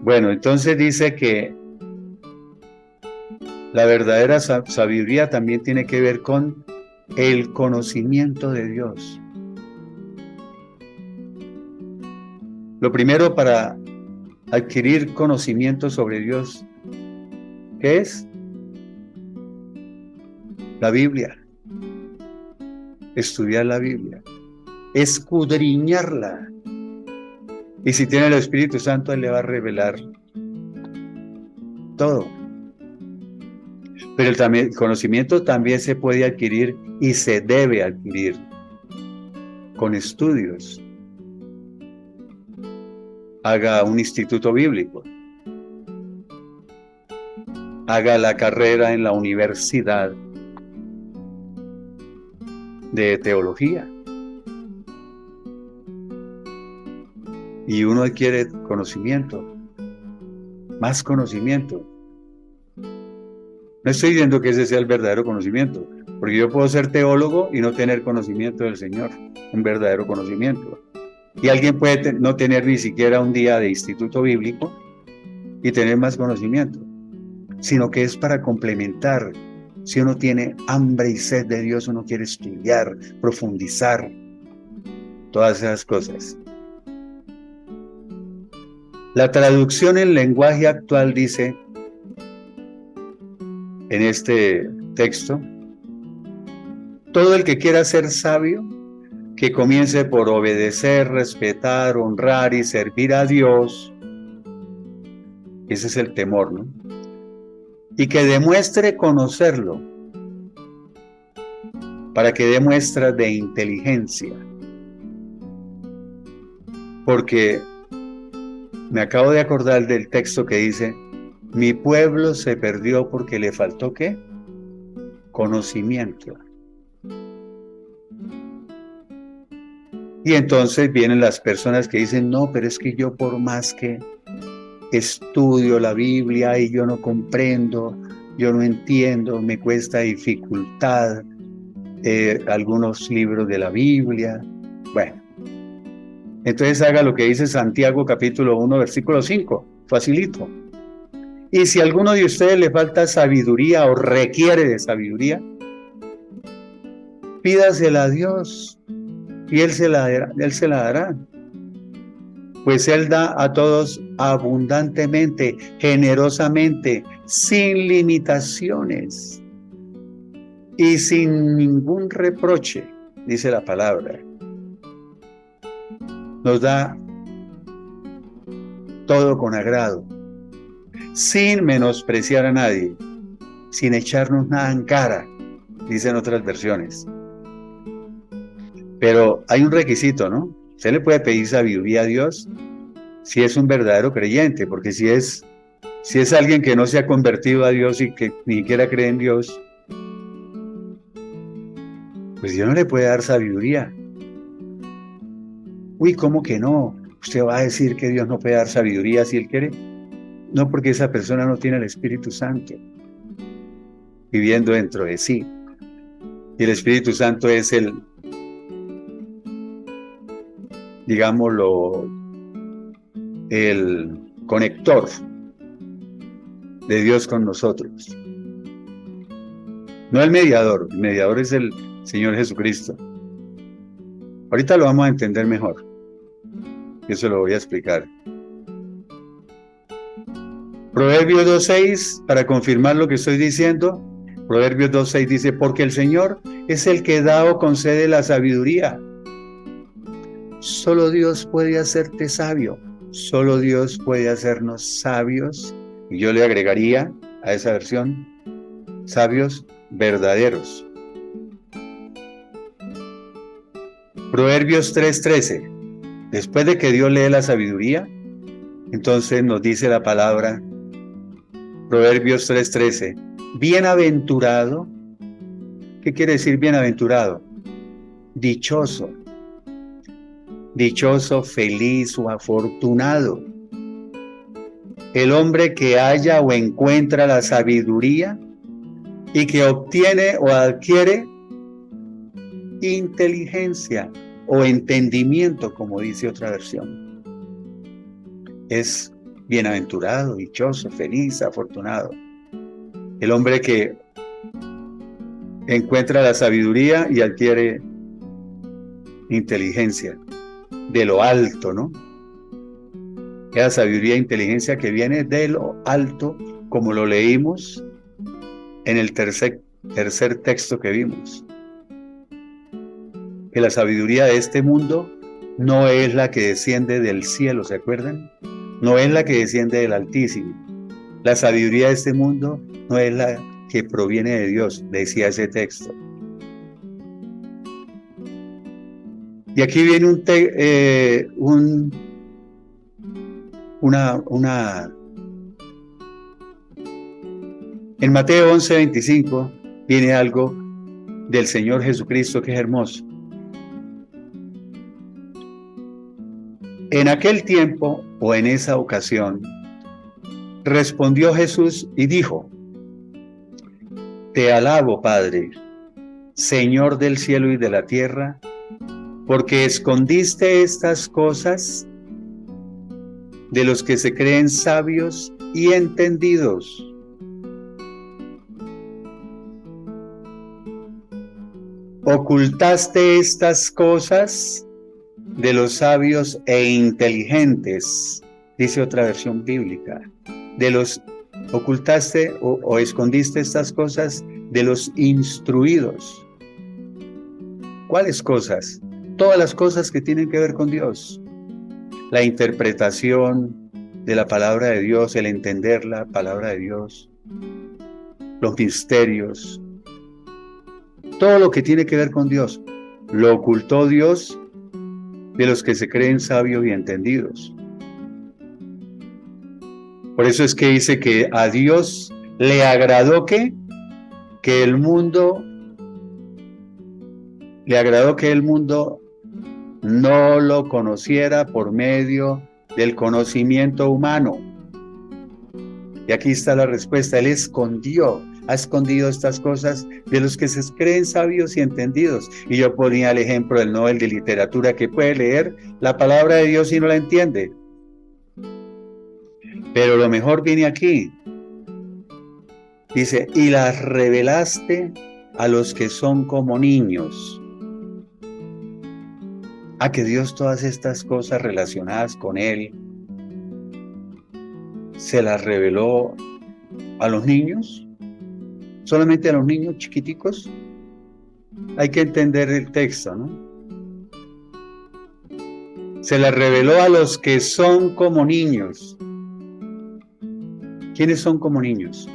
Bueno, entonces dice que la verdadera sabiduría también tiene que ver con el conocimiento de Dios. Lo primero para adquirir conocimiento sobre Dios, ¿qué es? La Biblia. Estudiar la Biblia. Escudriñarla. Y si tiene el Espíritu Santo, Él le va a revelar todo. Pero el conocimiento también se puede adquirir y se debe adquirir con estudios. Haga un instituto bíblico. Haga la carrera en la universidad de teología. Y uno adquiere conocimiento, más conocimiento. No estoy diciendo que ese sea el verdadero conocimiento, porque yo puedo ser teólogo y no tener conocimiento del Señor, un verdadero conocimiento. Y alguien puede no tener ni siquiera un día de instituto bíblico y tener más conocimiento, sino que es para complementar. Si uno tiene hambre y sed de Dios, uno quiere estudiar, profundizar, todas esas cosas. La traducción en lenguaje actual dice, en este texto, todo el que quiera ser sabio, que comience por obedecer, respetar, honrar y servir a Dios. Ese es el temor, ¿no? Y que demuestre conocerlo, para que dé muestras de inteligencia. Porque me acabo de acordar del texto que dice, mi pueblo se perdió porque le faltó ¿qué? Conocimiento. Y entonces vienen las personas que dicen, no, pero es que yo por más que estudio la Biblia y yo no comprendo, yo no entiendo, me cuesta dificultad algunos libros de la Biblia. Bueno, entonces haga lo que dice Santiago capítulo 1, versículo 5, facilito. Y si a alguno de ustedes le falta sabiduría o requiere de sabiduría, pídasela a Dios y Él se la dará. Pues Él da a todos abundantemente, generosamente, sin limitaciones y sin ningún reproche, dice la palabra. Nos da todo con agrado, sin menospreciar a nadie, sin echarnos nada en cara, dicen otras versiones. Pero hay un requisito, ¿no? Usted le puede pedir sabiduría a Dios si es un verdadero creyente, porque si es alguien que no se ha convertido a Dios y que ni siquiera cree en Dios, pues Dios no le puede dar sabiduría. Uy, ¿cómo que no? ¿Usted va a decir que Dios no puede dar sabiduría si Él quiere? No, porque esa persona no tiene el Espíritu Santo. viviendo dentro de sí. Y el Espíritu Santo es el, digámoslo, el conector de Dios con nosotros. No el mediador es el Señor Jesucristo. Ahorita lo vamos a entender mejor. Eso lo voy a explicar. Proverbios 2:6, para confirmar lo que estoy diciendo, Proverbios 2:6 dice, porque el Señor es el que da o concede la sabiduría. Solo Dios puede hacerte sabio. Solo Dios puede hacernos sabios. Y yo le agregaría a esa versión, sabios verdaderos. Proverbios 3:13. Después de que Dios lee la sabiduría, entonces nos dice la palabra, Proverbios 3:13, bienaventurado. ¿Qué quiere decir bienaventurado? Dichoso. Dichoso, feliz o afortunado. El hombre que halla o encuentra la sabiduría y que obtiene o adquiere inteligencia o entendimiento, como dice otra versión. Es bienaventurado, dichoso, feliz, afortunado. El hombre que encuentra la sabiduría y adquiere inteligencia de lo alto, ¿no? Esa sabiduría e inteligencia que viene de lo alto, como lo leímos en el tercer texto que vimos. Que la sabiduría de este mundo no es la que desciende del cielo, ¿se acuerdan? No es la que desciende del Altísimo. La sabiduría de este mundo no es la que proviene de Dios, decía ese texto. Y aquí viene en Mateo 11:25 viene algo del Señor Jesucristo que es hermoso. En aquel tiempo o en esa ocasión, respondió Jesús y dijo, te alabo, Padre, Señor del cielo y de la tierra, porque escondiste estas cosas de los que se creen sabios y entendidos. Ocultaste estas cosas de los sabios e inteligentes, dice otra versión bíblica. Ocultaste o escondiste estas cosas de los instruidos. ¿Cuáles cosas? Todas las cosas que tienen que ver con Dios. La interpretación de la palabra de Dios, el entender la palabra de Dios, los misterios, todo lo que tiene que ver con Dios, lo ocultó Dios de los que se creen sabios y entendidos. Por eso es que dice que a Dios le agradó que el mundo no lo conociera por medio del conocimiento humano. Y aquí está la respuesta. Él ha escondido estas cosas de los que se creen sabios y entendidos. Y yo ponía el ejemplo del Nobel de Literatura, que puede leer la palabra de Dios y no la entiende. Pero lo mejor viene aquí. Dice, y las revelaste a los que son como niños. A que Dios todas estas cosas relacionadas con Él se las reveló a los niños, solamente a los niños chiquiticos. Hay que entender el texto, ¿no? Se las reveló a los que son como niños. ¿Quiénes son como niños?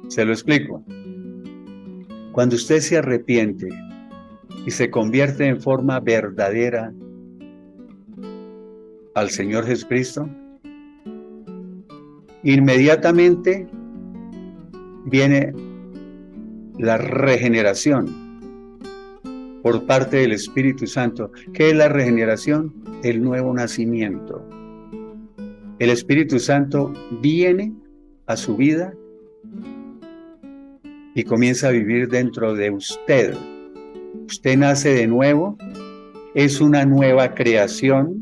Se lo explico. Cuando usted se arrepiente y se convierte en forma verdadera al Señor Jesucristo, inmediatamente viene la regeneración por parte del Espíritu Santo. ¿Qué es la regeneración? El nuevo nacimiento. El Espíritu Santo viene a su vida y comienza a vivir dentro de usted. Usted nace de nuevo, es una nueva creación,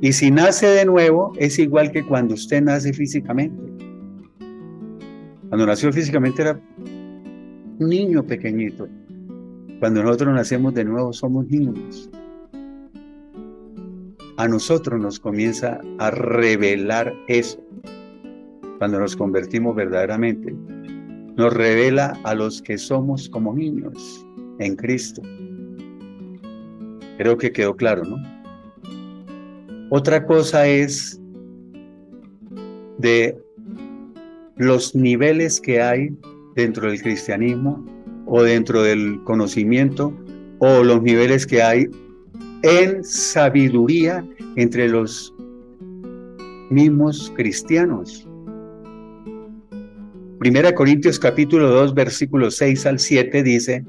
y si nace de nuevo es igual que cuando usted nace físicamente. Cuando nació físicamente era un niño pequeñito. Cuando nosotros nacemos de nuevo somos niños. A nosotros nos comienza a revelar eso. Cuando nos convertimos verdaderamente, nos revela a los que somos como niños en Cristo. Creo que quedó claro, ¿no? Otra cosa es de los niveles que hay dentro del cristianismo o dentro del conocimiento, o los niveles que hay en sabiduría entre los mismos cristianos. 1 Corintios capítulo 2, versículos 6 al 7 dice: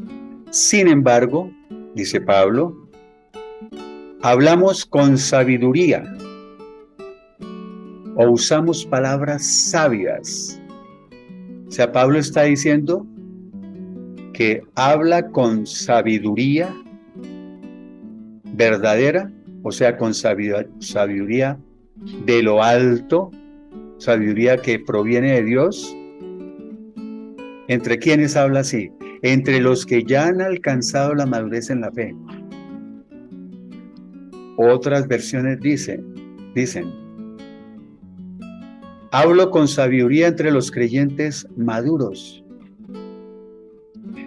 sin embargo, dice Pablo, hablamos con sabiduría o usamos palabras sabias. O sea, Pablo está diciendo que habla con sabiduría verdadera, o sea, con sabiduría de lo alto, sabiduría que proviene de Dios. ¿Entre quiénes habla así? Entre los que ya han alcanzado la madurez en la fe. Otras versiones dicen, hablo con sabiduría entre los creyentes maduros,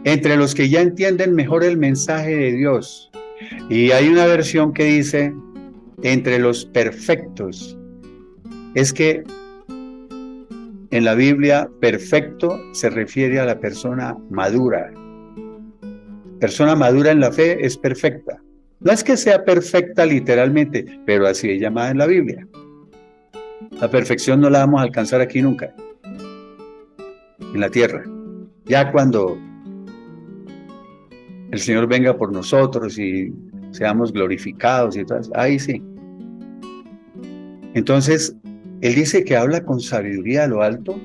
entre los que ya entienden mejor el mensaje de Dios. Y hay una versión que dice, entre los perfectos. Es que en la Biblia, perfecto se refiere a la persona madura. Persona madura en la fe es perfecta. No es que sea perfecta literalmente, pero así es llamada en la Biblia. La perfección no la vamos a alcanzar aquí nunca, en la tierra. Ya cuando el Señor venga por nosotros y seamos glorificados y todo eso, ahí sí. Entonces, Él dice que habla con sabiduría a lo alto,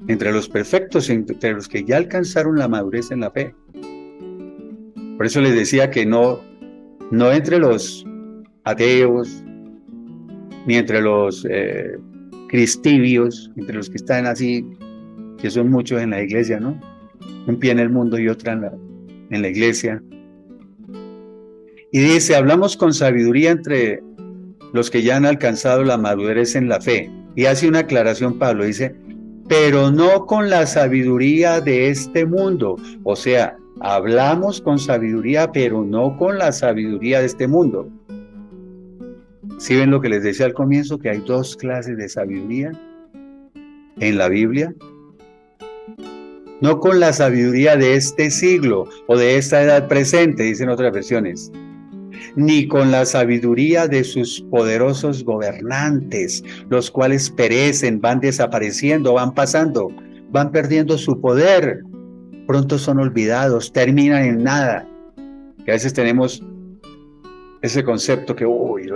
entre los perfectos, entre los que ya alcanzaron la madurez en la fe. Por eso les decía que no entre los ateos, ni entre los cristibios, entre los que están así, que son muchos en la iglesia, ¿no? Un pie en el mundo y otra en la iglesia. Y dice, hablamos con sabiduría entre los que ya han alcanzado la madurez en la fe. Y hace una aclaración Pablo, dice, pero no con la sabiduría de este mundo. O sea, hablamos con sabiduría, pero no con la sabiduría de este mundo. ¿Sí ven lo que les decía al comienzo? Que hay dos clases de sabiduría en la Biblia. No con la sabiduría de este siglo o de esta edad presente, dicen otras versiones, ni con la sabiduría de sus poderosos gobernantes, los cuales perecen, van desapareciendo, van pasando, van perdiendo su poder, pronto son olvidados, terminan en nada. Que a veces tenemos ese concepto que, uy,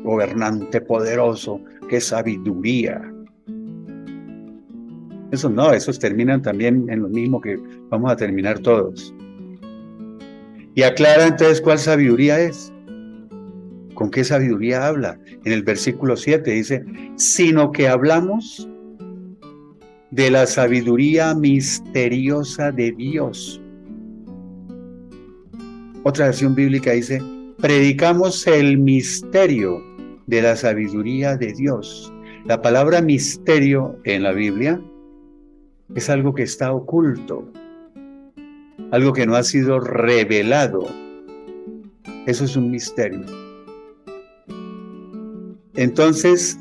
gobernante poderoso, qué sabiduría. Eso no, esos terminan también en lo mismo que vamos a terminar todos. Y aclara entonces cuál sabiduría es. ¿Con qué sabiduría habla? En el versículo 7 dice, sino que hablamos de la sabiduría misteriosa de Dios. Otra versión bíblica dice, predicamos el misterio de la sabiduría de Dios. La palabra misterio en la Biblia es algo que está oculto, algo que no ha sido revelado. Eso es un misterio. Entonces,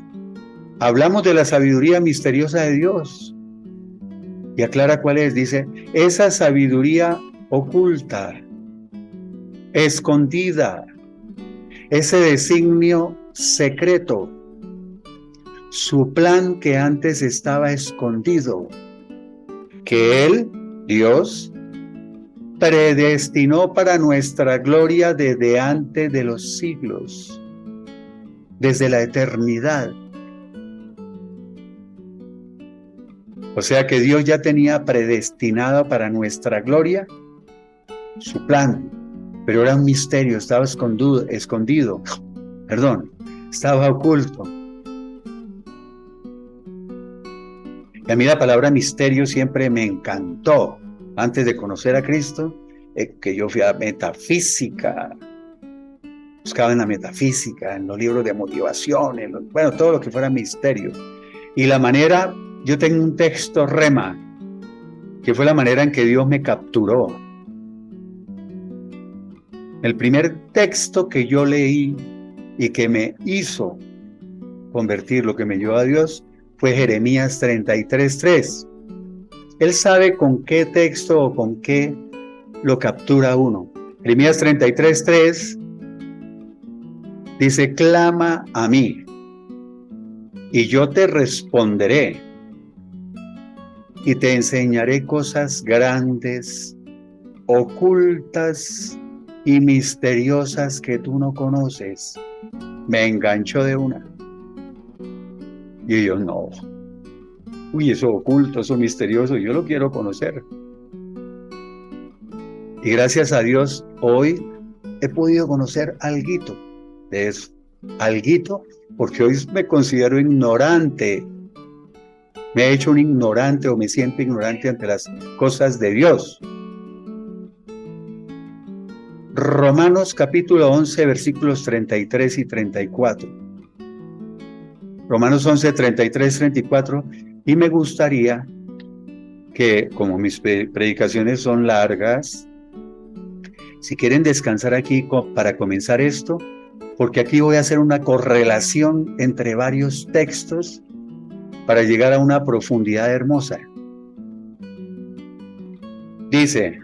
hablamos de la sabiduría misteriosa de Dios. Y aclara cuál es. Dice, esa sabiduría oculta, escondida, ese designio secreto, su plan que antes estaba escondido, que Él, Dios, predestinó para nuestra gloria desde antes de los siglos, desde la eternidad. O sea que Dios ya tenía predestinado para nuestra gloria su plan, pero era un misterio, estaba escondido, estaba oculto. Y a mí la palabra misterio siempre me encantó. Antes de conocer a Cristo, que yo fui a metafísica, buscaba en la metafísica, en los libros de motivación, bueno, todo lo que fuera misterio. Y la manera, yo tengo un texto rema, que fue la manera en que Dios me capturó. El primer texto que yo leí y que me hizo convertir, lo que me llevó a Dios, fue Jeremías 33:3. Él sabe con qué texto o con qué lo captura uno. Jeremías 33:3 dice: clama a mí y yo te responderé y te enseñaré cosas grandes, ocultas y misteriosas que tú no conoces. Me enganchó de una. Y yo, no. Uy, eso oculto, eso misterioso, yo lo quiero conocer. Y gracias a Dios, hoy he podido conocer alguito de eso. Alguito, porque hoy me considero ignorante. Me he hecho un ignorante o me siento ignorante ante las cosas de Dios. Romanos capítulo 11, versículos 33 y 34. Romanos 11, 33, 34. Y me gustaría que, como mis predicaciones son largas, si quieren descansar aquí para comenzar esto, porque aquí voy a hacer una correlación entre varios textos para llegar a una profundidad hermosa. Dice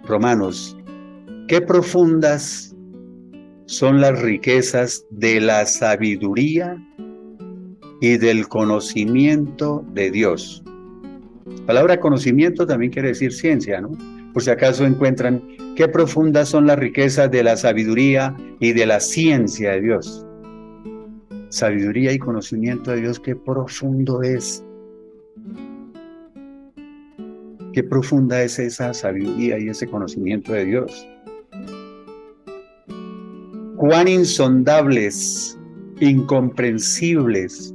Romanos: qué profundas son las riquezas de la sabiduría y del conocimiento de Dios. La palabra conocimiento también quiere decir ciencia, ¿no? Por si acaso encuentran, qué profundas son las riquezas de la sabiduría y de la ciencia de Dios. Sabiduría y conocimiento de Dios, qué profundo es. Qué profunda es esa sabiduría y ese conocimiento de Dios. Cuán insondables, incomprensibles,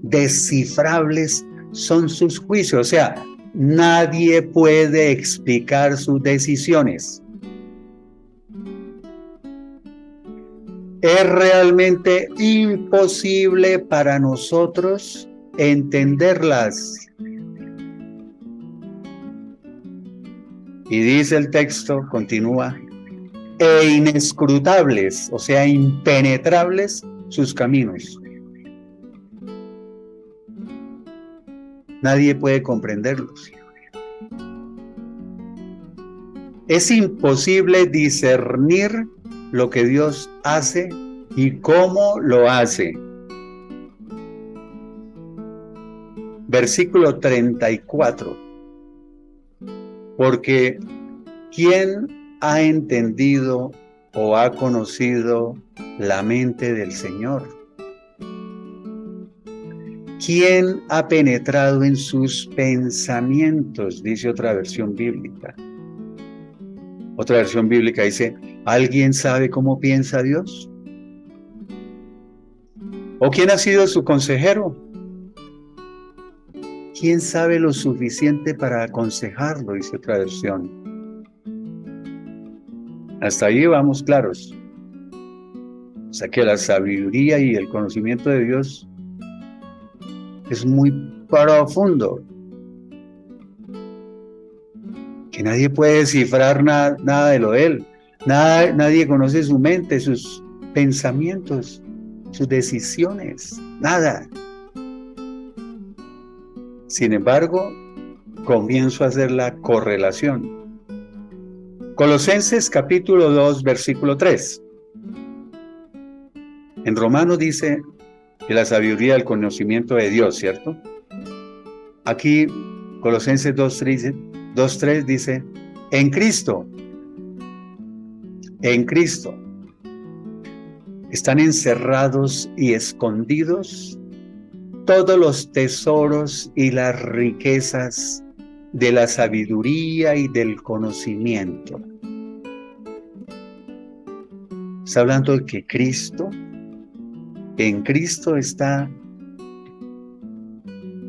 descifrables son sus juicios. O sea, nadie puede explicar sus decisiones. Es realmente imposible para nosotros entenderlas. Y dice el texto, continúa: e inescrutables, o sea, impenetrables sus caminos. Nadie puede comprenderlos. Es imposible discernir lo que Dios hace y cómo lo hace. Versículo 34. Porque ¿quién ha entendido o ha conocido la mente del Señor? ¿Quién ha penetrado en sus pensamientos? Dice otra versión bíblica. Otra versión bíblica dice: ¿alguien sabe cómo piensa Dios? ¿O quién ha sido su consejero? ¿Quién sabe lo suficiente para aconsejarlo? Dice otra versión. Hasta ahí vamos claros. O sea que la sabiduría y el conocimiento de Dios es muy profundo, que nadie puede descifrar nada de lo de Él. Nadie conoce su mente, sus pensamientos, sus decisiones, nada. Sin embargo, comienzo a hacer la correlación. Colosenses capítulo 2, versículo 3. En Romanos dice que la sabiduría del conocimiento de Dios, ¿cierto? Aquí Colosenses 2:3 dice: en Cristo están encerrados y escondidos todos los tesoros y las riquezas de la sabiduría y del conocimiento. Está hablando de que en Cristo está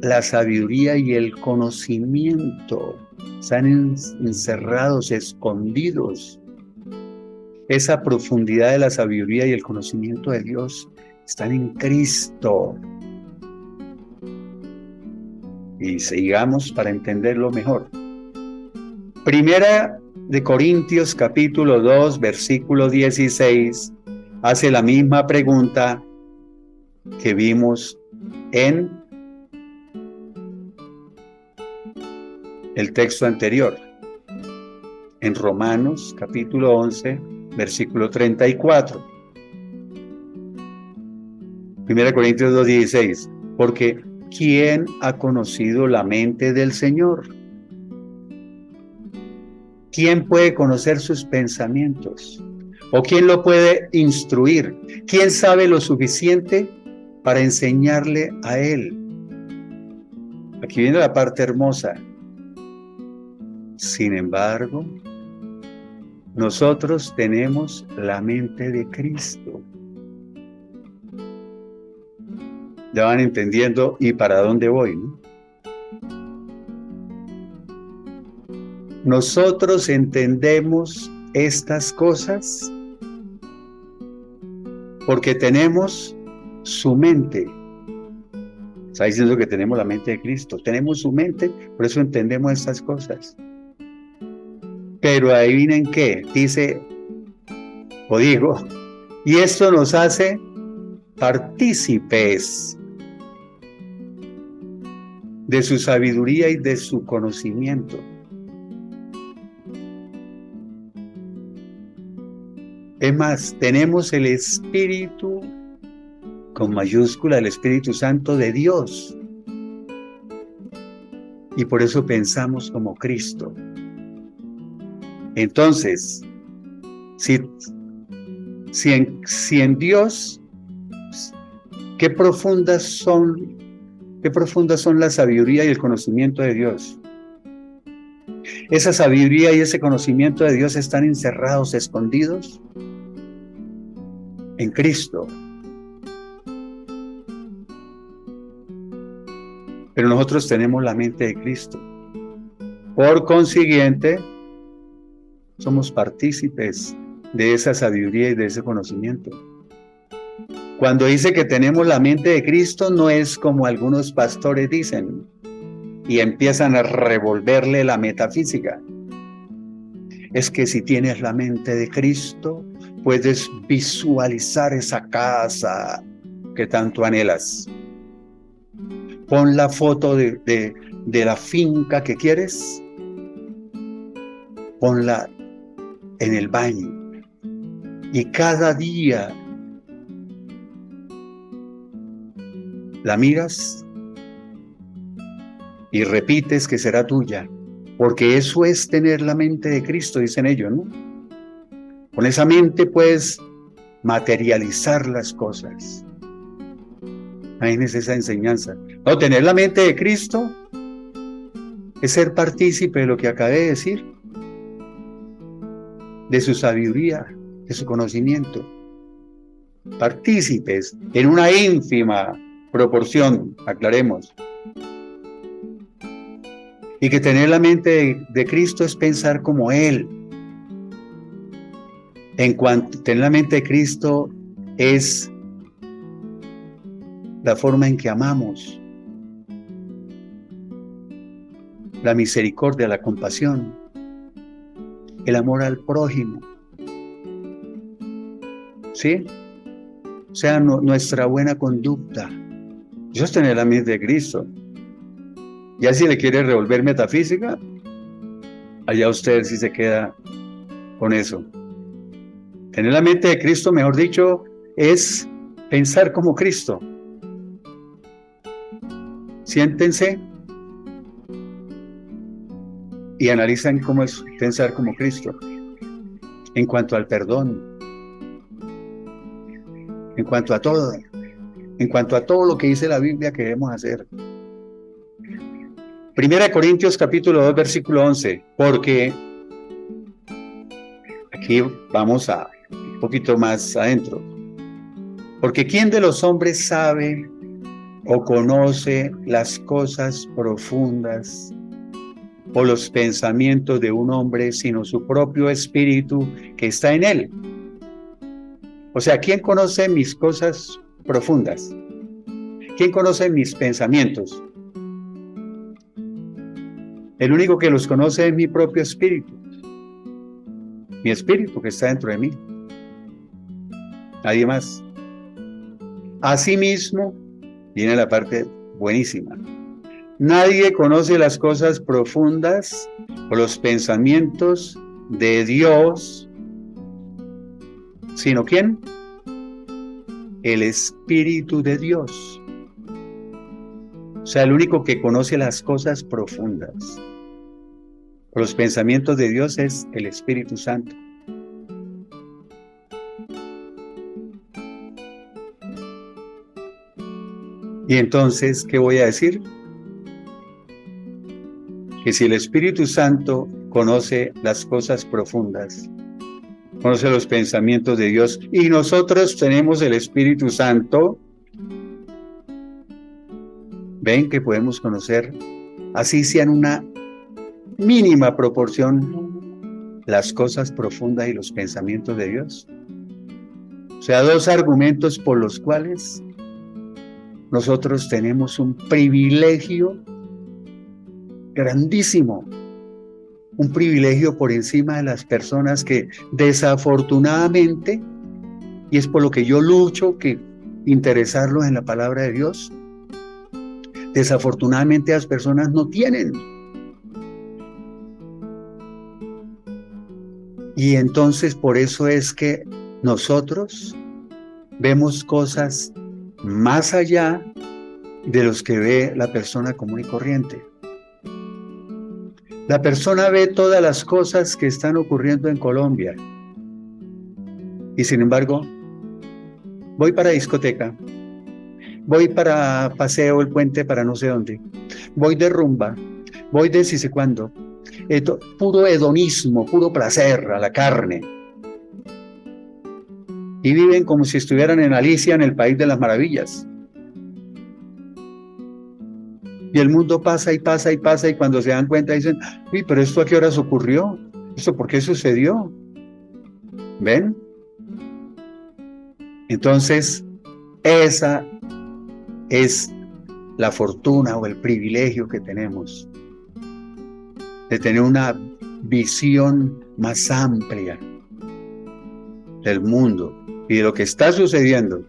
la sabiduría y el conocimiento. Están encerrados, escondidos. Esa profundidad de la sabiduría y el conocimiento de Dios están en Cristo. Y sigamos para entenderlo mejor. Primera de Corintios capítulo 2, versículo 16, hace la misma pregunta que vimos en el texto anterior, en Romanos capítulo 11, versículo 34. 1 Corintios 2, 16, porque ¿quién ha conocido la mente del Señor? ¿Quién puede conocer sus pensamientos? ¿O quién lo puede instruir? ¿Quién sabe lo suficiente para enseñarle a él? Aquí viene la parte hermosa. Sin embargo, nosotros tenemos la mente de Cristo. Ya van entendiendo y para dónde voy, ¿no? Nosotros entendemos estas cosas porque tenemos su mente. Está diciendo que tenemos la mente de Cristo. Tenemos su mente, por eso entendemos estas cosas. Pero adivinen qué, dice, o digo, y esto nos hace partícipes de su sabiduría y de su conocimiento. Es más, tenemos el Espíritu, con mayúscula, el Espíritu Santo de Dios. Y por eso pensamos como Cristo. Entonces, si en Dios, qué profundas son la sabiduría y el conocimiento de Dios. Esa sabiduría y ese conocimiento de Dios están encerrados, escondidos en Cristo. Pero nosotros tenemos la mente de Cristo. Por consiguiente, somos partícipes de esa sabiduría y de ese conocimiento. Cuando dice que tenemos la mente de Cristo, no es como algunos pastores dicen y empiezan a revolverle la metafísica. Es que si tienes la mente de Cristo, puedes visualizar esa casa que tanto anhelas. Pon la foto de la finca que quieres, ponla en el baño y cada día la miras y repites que será tuya, porque eso es tener la mente de Cristo, dicen ellos, ¿no? Con esa mente puedes materializar las cosas. Imagínense esa enseñanza. No, tener la mente de Cristo es ser partícipe de lo que acabé de decir, de su sabiduría, de su conocimiento. Partícipes en una ínfima proporción, aclaremos. Y que tener la mente de Cristo es pensar como Él. En cuanto tener la mente de Cristo es la forma en que amamos, la misericordia, la compasión, el amor al prójimo. ¿Sí? O sea, nuestra buena conducta. Eso es tener la mente de Cristo. Ya si le quiere revolver metafísica, allá usted sí se queda con eso. Tener la mente de Cristo, mejor dicho, es pensar como Cristo. Siéntense y analicen cómo es pensar como Cristo. En cuanto al perdón, en cuanto a todo. en cuanto a todo lo que dice la Biblia que debemos hacer. Primera de Corintios capítulo 2 versículo 11, porque aquí vamos a un poquito más adentro. Porque ¿quién de los hombres sabe o conoce las cosas profundas o los pensamientos de un hombre sino su propio espíritu que está en él? O sea, ¿quién conoce mis cosas profundas? ¿Quién conoce mis pensamientos? El único que los conoce es mi propio espíritu. Mi espíritu que está dentro de mí. Nadie más. Asimismo, viene la parte buenísima. Nadie conoce las cosas profundas o los pensamientos de Dios, ¿sino quién? El Espíritu de Dios. O sea, el único que conoce las cosas profundas o los pensamientos de Dios es el Espíritu Santo. Y entonces, ¿qué voy a decir? Que si el Espíritu Santo conoce las cosas profundas, conoce los pensamientos de Dios, y nosotros tenemos el Espíritu Santo, ven que podemos conocer, así sea en una mínima proporción, las cosas profundas y los pensamientos de Dios. O sea, dos argumentos por los cuales nosotros tenemos un privilegio grandísimo, un privilegio por encima de las personas que desafortunadamente, y es por lo que yo lucho, que interesarlos en la palabra de Dios, desafortunadamente las personas no tienen. Y entonces por eso es que nosotros vemos cosas más allá de los que ve la persona común y corriente. La persona ve todas las cosas que están ocurriendo en Colombia. Y sin embargo, voy para discoteca, voy para paseo el puente para no sé dónde, voy de rumba, voy de si sé cuándo, puro hedonismo, puro placer a la carne. Y viven como si estuvieran en Alicia en el País de las Maravillas. Y el mundo pasa y pasa y pasa, y cuando se dan cuenta dicen, uy, pero ¿esto a qué horas ocurrió? ¿Esto por qué sucedió? ¿Ven? Entonces, esa es la fortuna o el privilegio que tenemos de tener una visión más amplia del mundo y de lo que está sucediendo.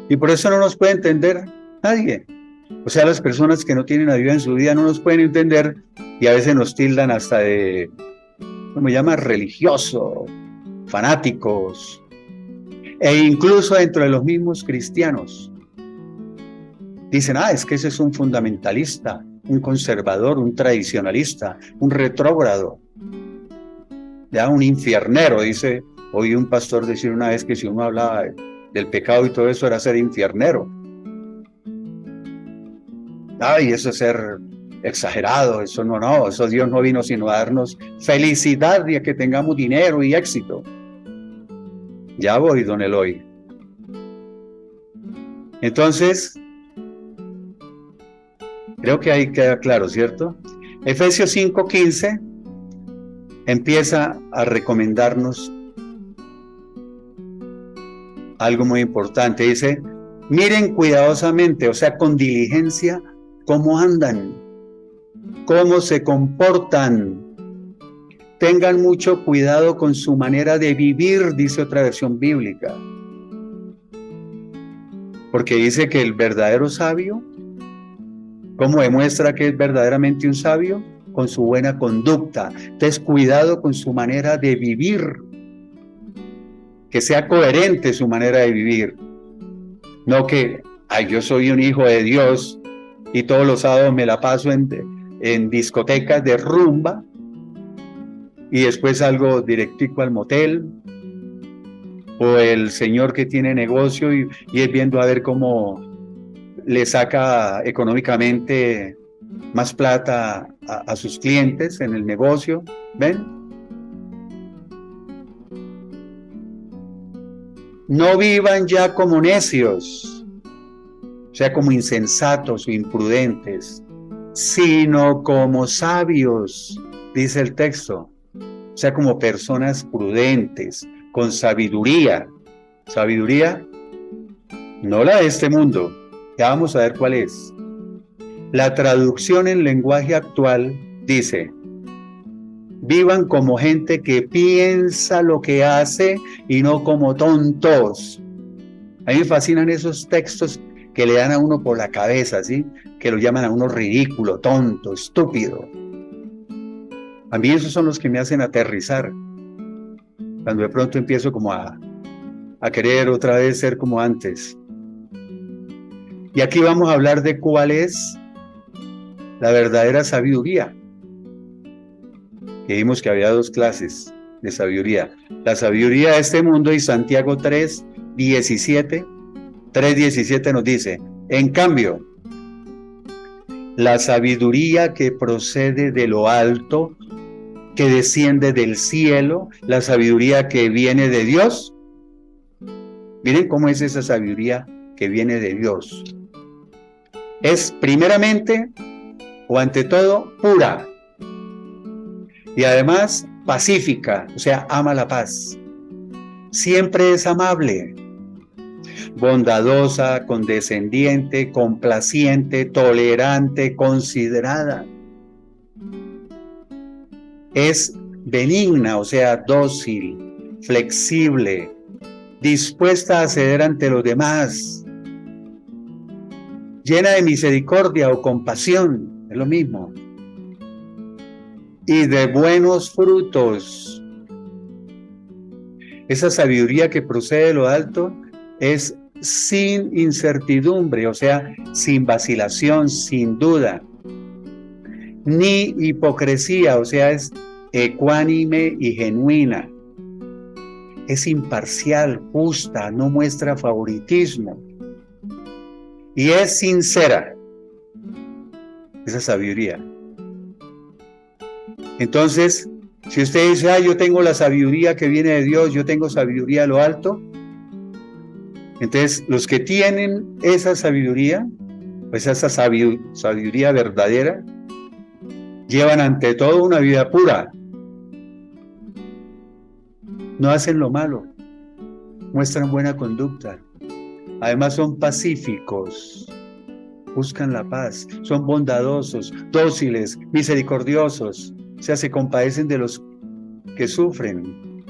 Y por eso no nos puede entender nadie. O sea, las personas que no tienen a Dios en su vida no nos pueden entender y a veces nos tildan hasta de, ¿cómo se llama? Religioso, fanáticos, e incluso dentro de los mismos cristianos. Dicen, es que ese es un fundamentalista, un conservador, un tradicionalista, un retrógrado, ya un infiernero, dice, oí un pastor decir una vez que si uno hablaba del pecado y todo eso era ser infiernero. Y eso es ser exagerado, eso no, eso Dios no vino sino a darnos felicidad y a que tengamos dinero y éxito. Ya voy, don Eloy. Entonces, creo que ahí queda claro, ¿cierto? Efesios 5:15 empieza a recomendarnos algo muy importante. Dice, miren cuidadosamente, o sea, con diligencia, cómo andan, cómo se comportan. Tengan mucho cuidado con su manera de vivir, dice otra versión bíblica. Porque dice que el verdadero sabio, ¿cómo demuestra que es verdaderamente un sabio? Con su buena conducta. Entonces, cuidado con su manera de vivir. Que sea coherente su manera de vivir. No que, yo soy un hijo de Dios y todos los sábados me la paso en discotecas de rumba y después salgo directico al motel o el señor que tiene negocio y es viendo a ver cómo le saca económicamente más plata a sus clientes en el negocio. ¿Ven? No vivan ya como necios, o sea, como insensatos o imprudentes, sino como sabios, dice el texto. O sea, como personas prudentes, con sabiduría. Sabiduría, no la de este mundo. Ya vamos a ver cuál es. La traducción en lenguaje actual dice: vivan como gente que piensa lo que hace y no como tontos. A mí me fascinan esos textos que le dan a uno por la cabeza, ¿sí? Que lo llaman a uno ridículo, tonto, estúpido. A mí esos son los que me hacen aterrizar. Cuando de pronto empiezo como a querer otra vez ser como antes. Y aquí vamos a hablar de cuál es la verdadera sabiduría. Que vimos que había dos clases de sabiduría. La sabiduría de este mundo, y Santiago 3:17 nos dice: en cambio, la sabiduría que procede de lo alto, que desciende del cielo, la sabiduría que viene de Dios. Miren cómo es esa sabiduría que viene de Dios. Es primeramente o ante todo pura y además pacífica, o sea, ama la paz. Siempre es amable, bondadosa, condescendiente, complaciente, tolerante, considerada. Es benigna, o sea, dócil, flexible, dispuesta a ceder ante los demás, llena de misericordia o compasión, es lo mismo, y de buenos frutos. Esa sabiduría que procede de lo alto es sin incertidumbre, o sea, sin vacilación, sin duda, ni hipocresía, o sea, es ecuánime y genuina. Es imparcial, justa, no muestra favoritismo. Y es sincera, esa sabiduría. Entonces, si usted dice: yo tengo la sabiduría que viene de Dios, yo tengo sabiduría de lo alto, entonces los que tienen esa sabiduría, pues esa sabiduría verdadera, llevan ante todo una vida pura. No hacen lo malo, muestran buena conducta. Además son pacíficos, buscan la paz, son bondadosos, dóciles, misericordiosos, o sea, se compadecen de los que sufren,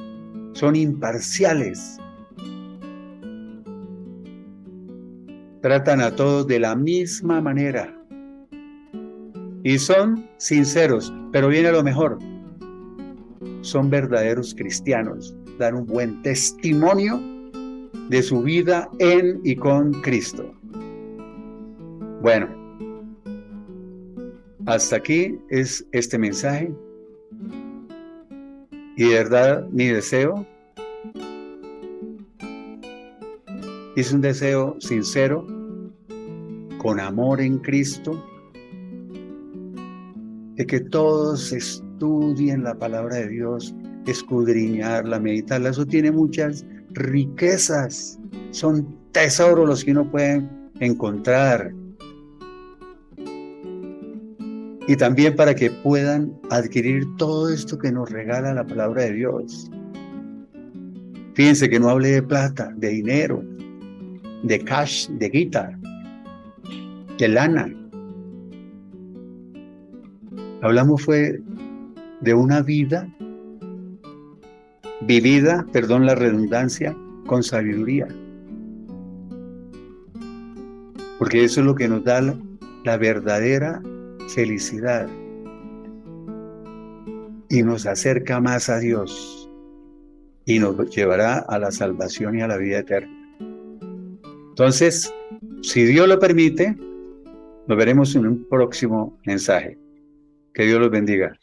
son imparciales, tratan a todos de la misma manera y son sinceros, pero viene lo mejor, son verdaderos cristianos, dan un buen testimonio de su vida en y con Cristo. Bueno, hasta aquí es este mensaje. Y de verdad, mi deseo es un deseo sincero, con amor en Cristo, de que todos estudien la palabra de Dios, escudriñarla, meditarla. Eso tiene muchas riquezas, son tesoros los que uno puede encontrar. Y también para que puedan adquirir todo esto que nos regala la palabra de Dios. Fíjense que no hablé de plata, de dinero, de cash, de guitarra, de lana. Hablamos fue de una vida vivida, perdón la redundancia, con sabiduría. Porque eso es lo que nos da la verdadera felicidad y nos acerca más a Dios y nos llevará a la salvación y a la vida eterna. Entonces, si Dios lo permite, nos veremos en un próximo mensaje. Que Dios los bendiga.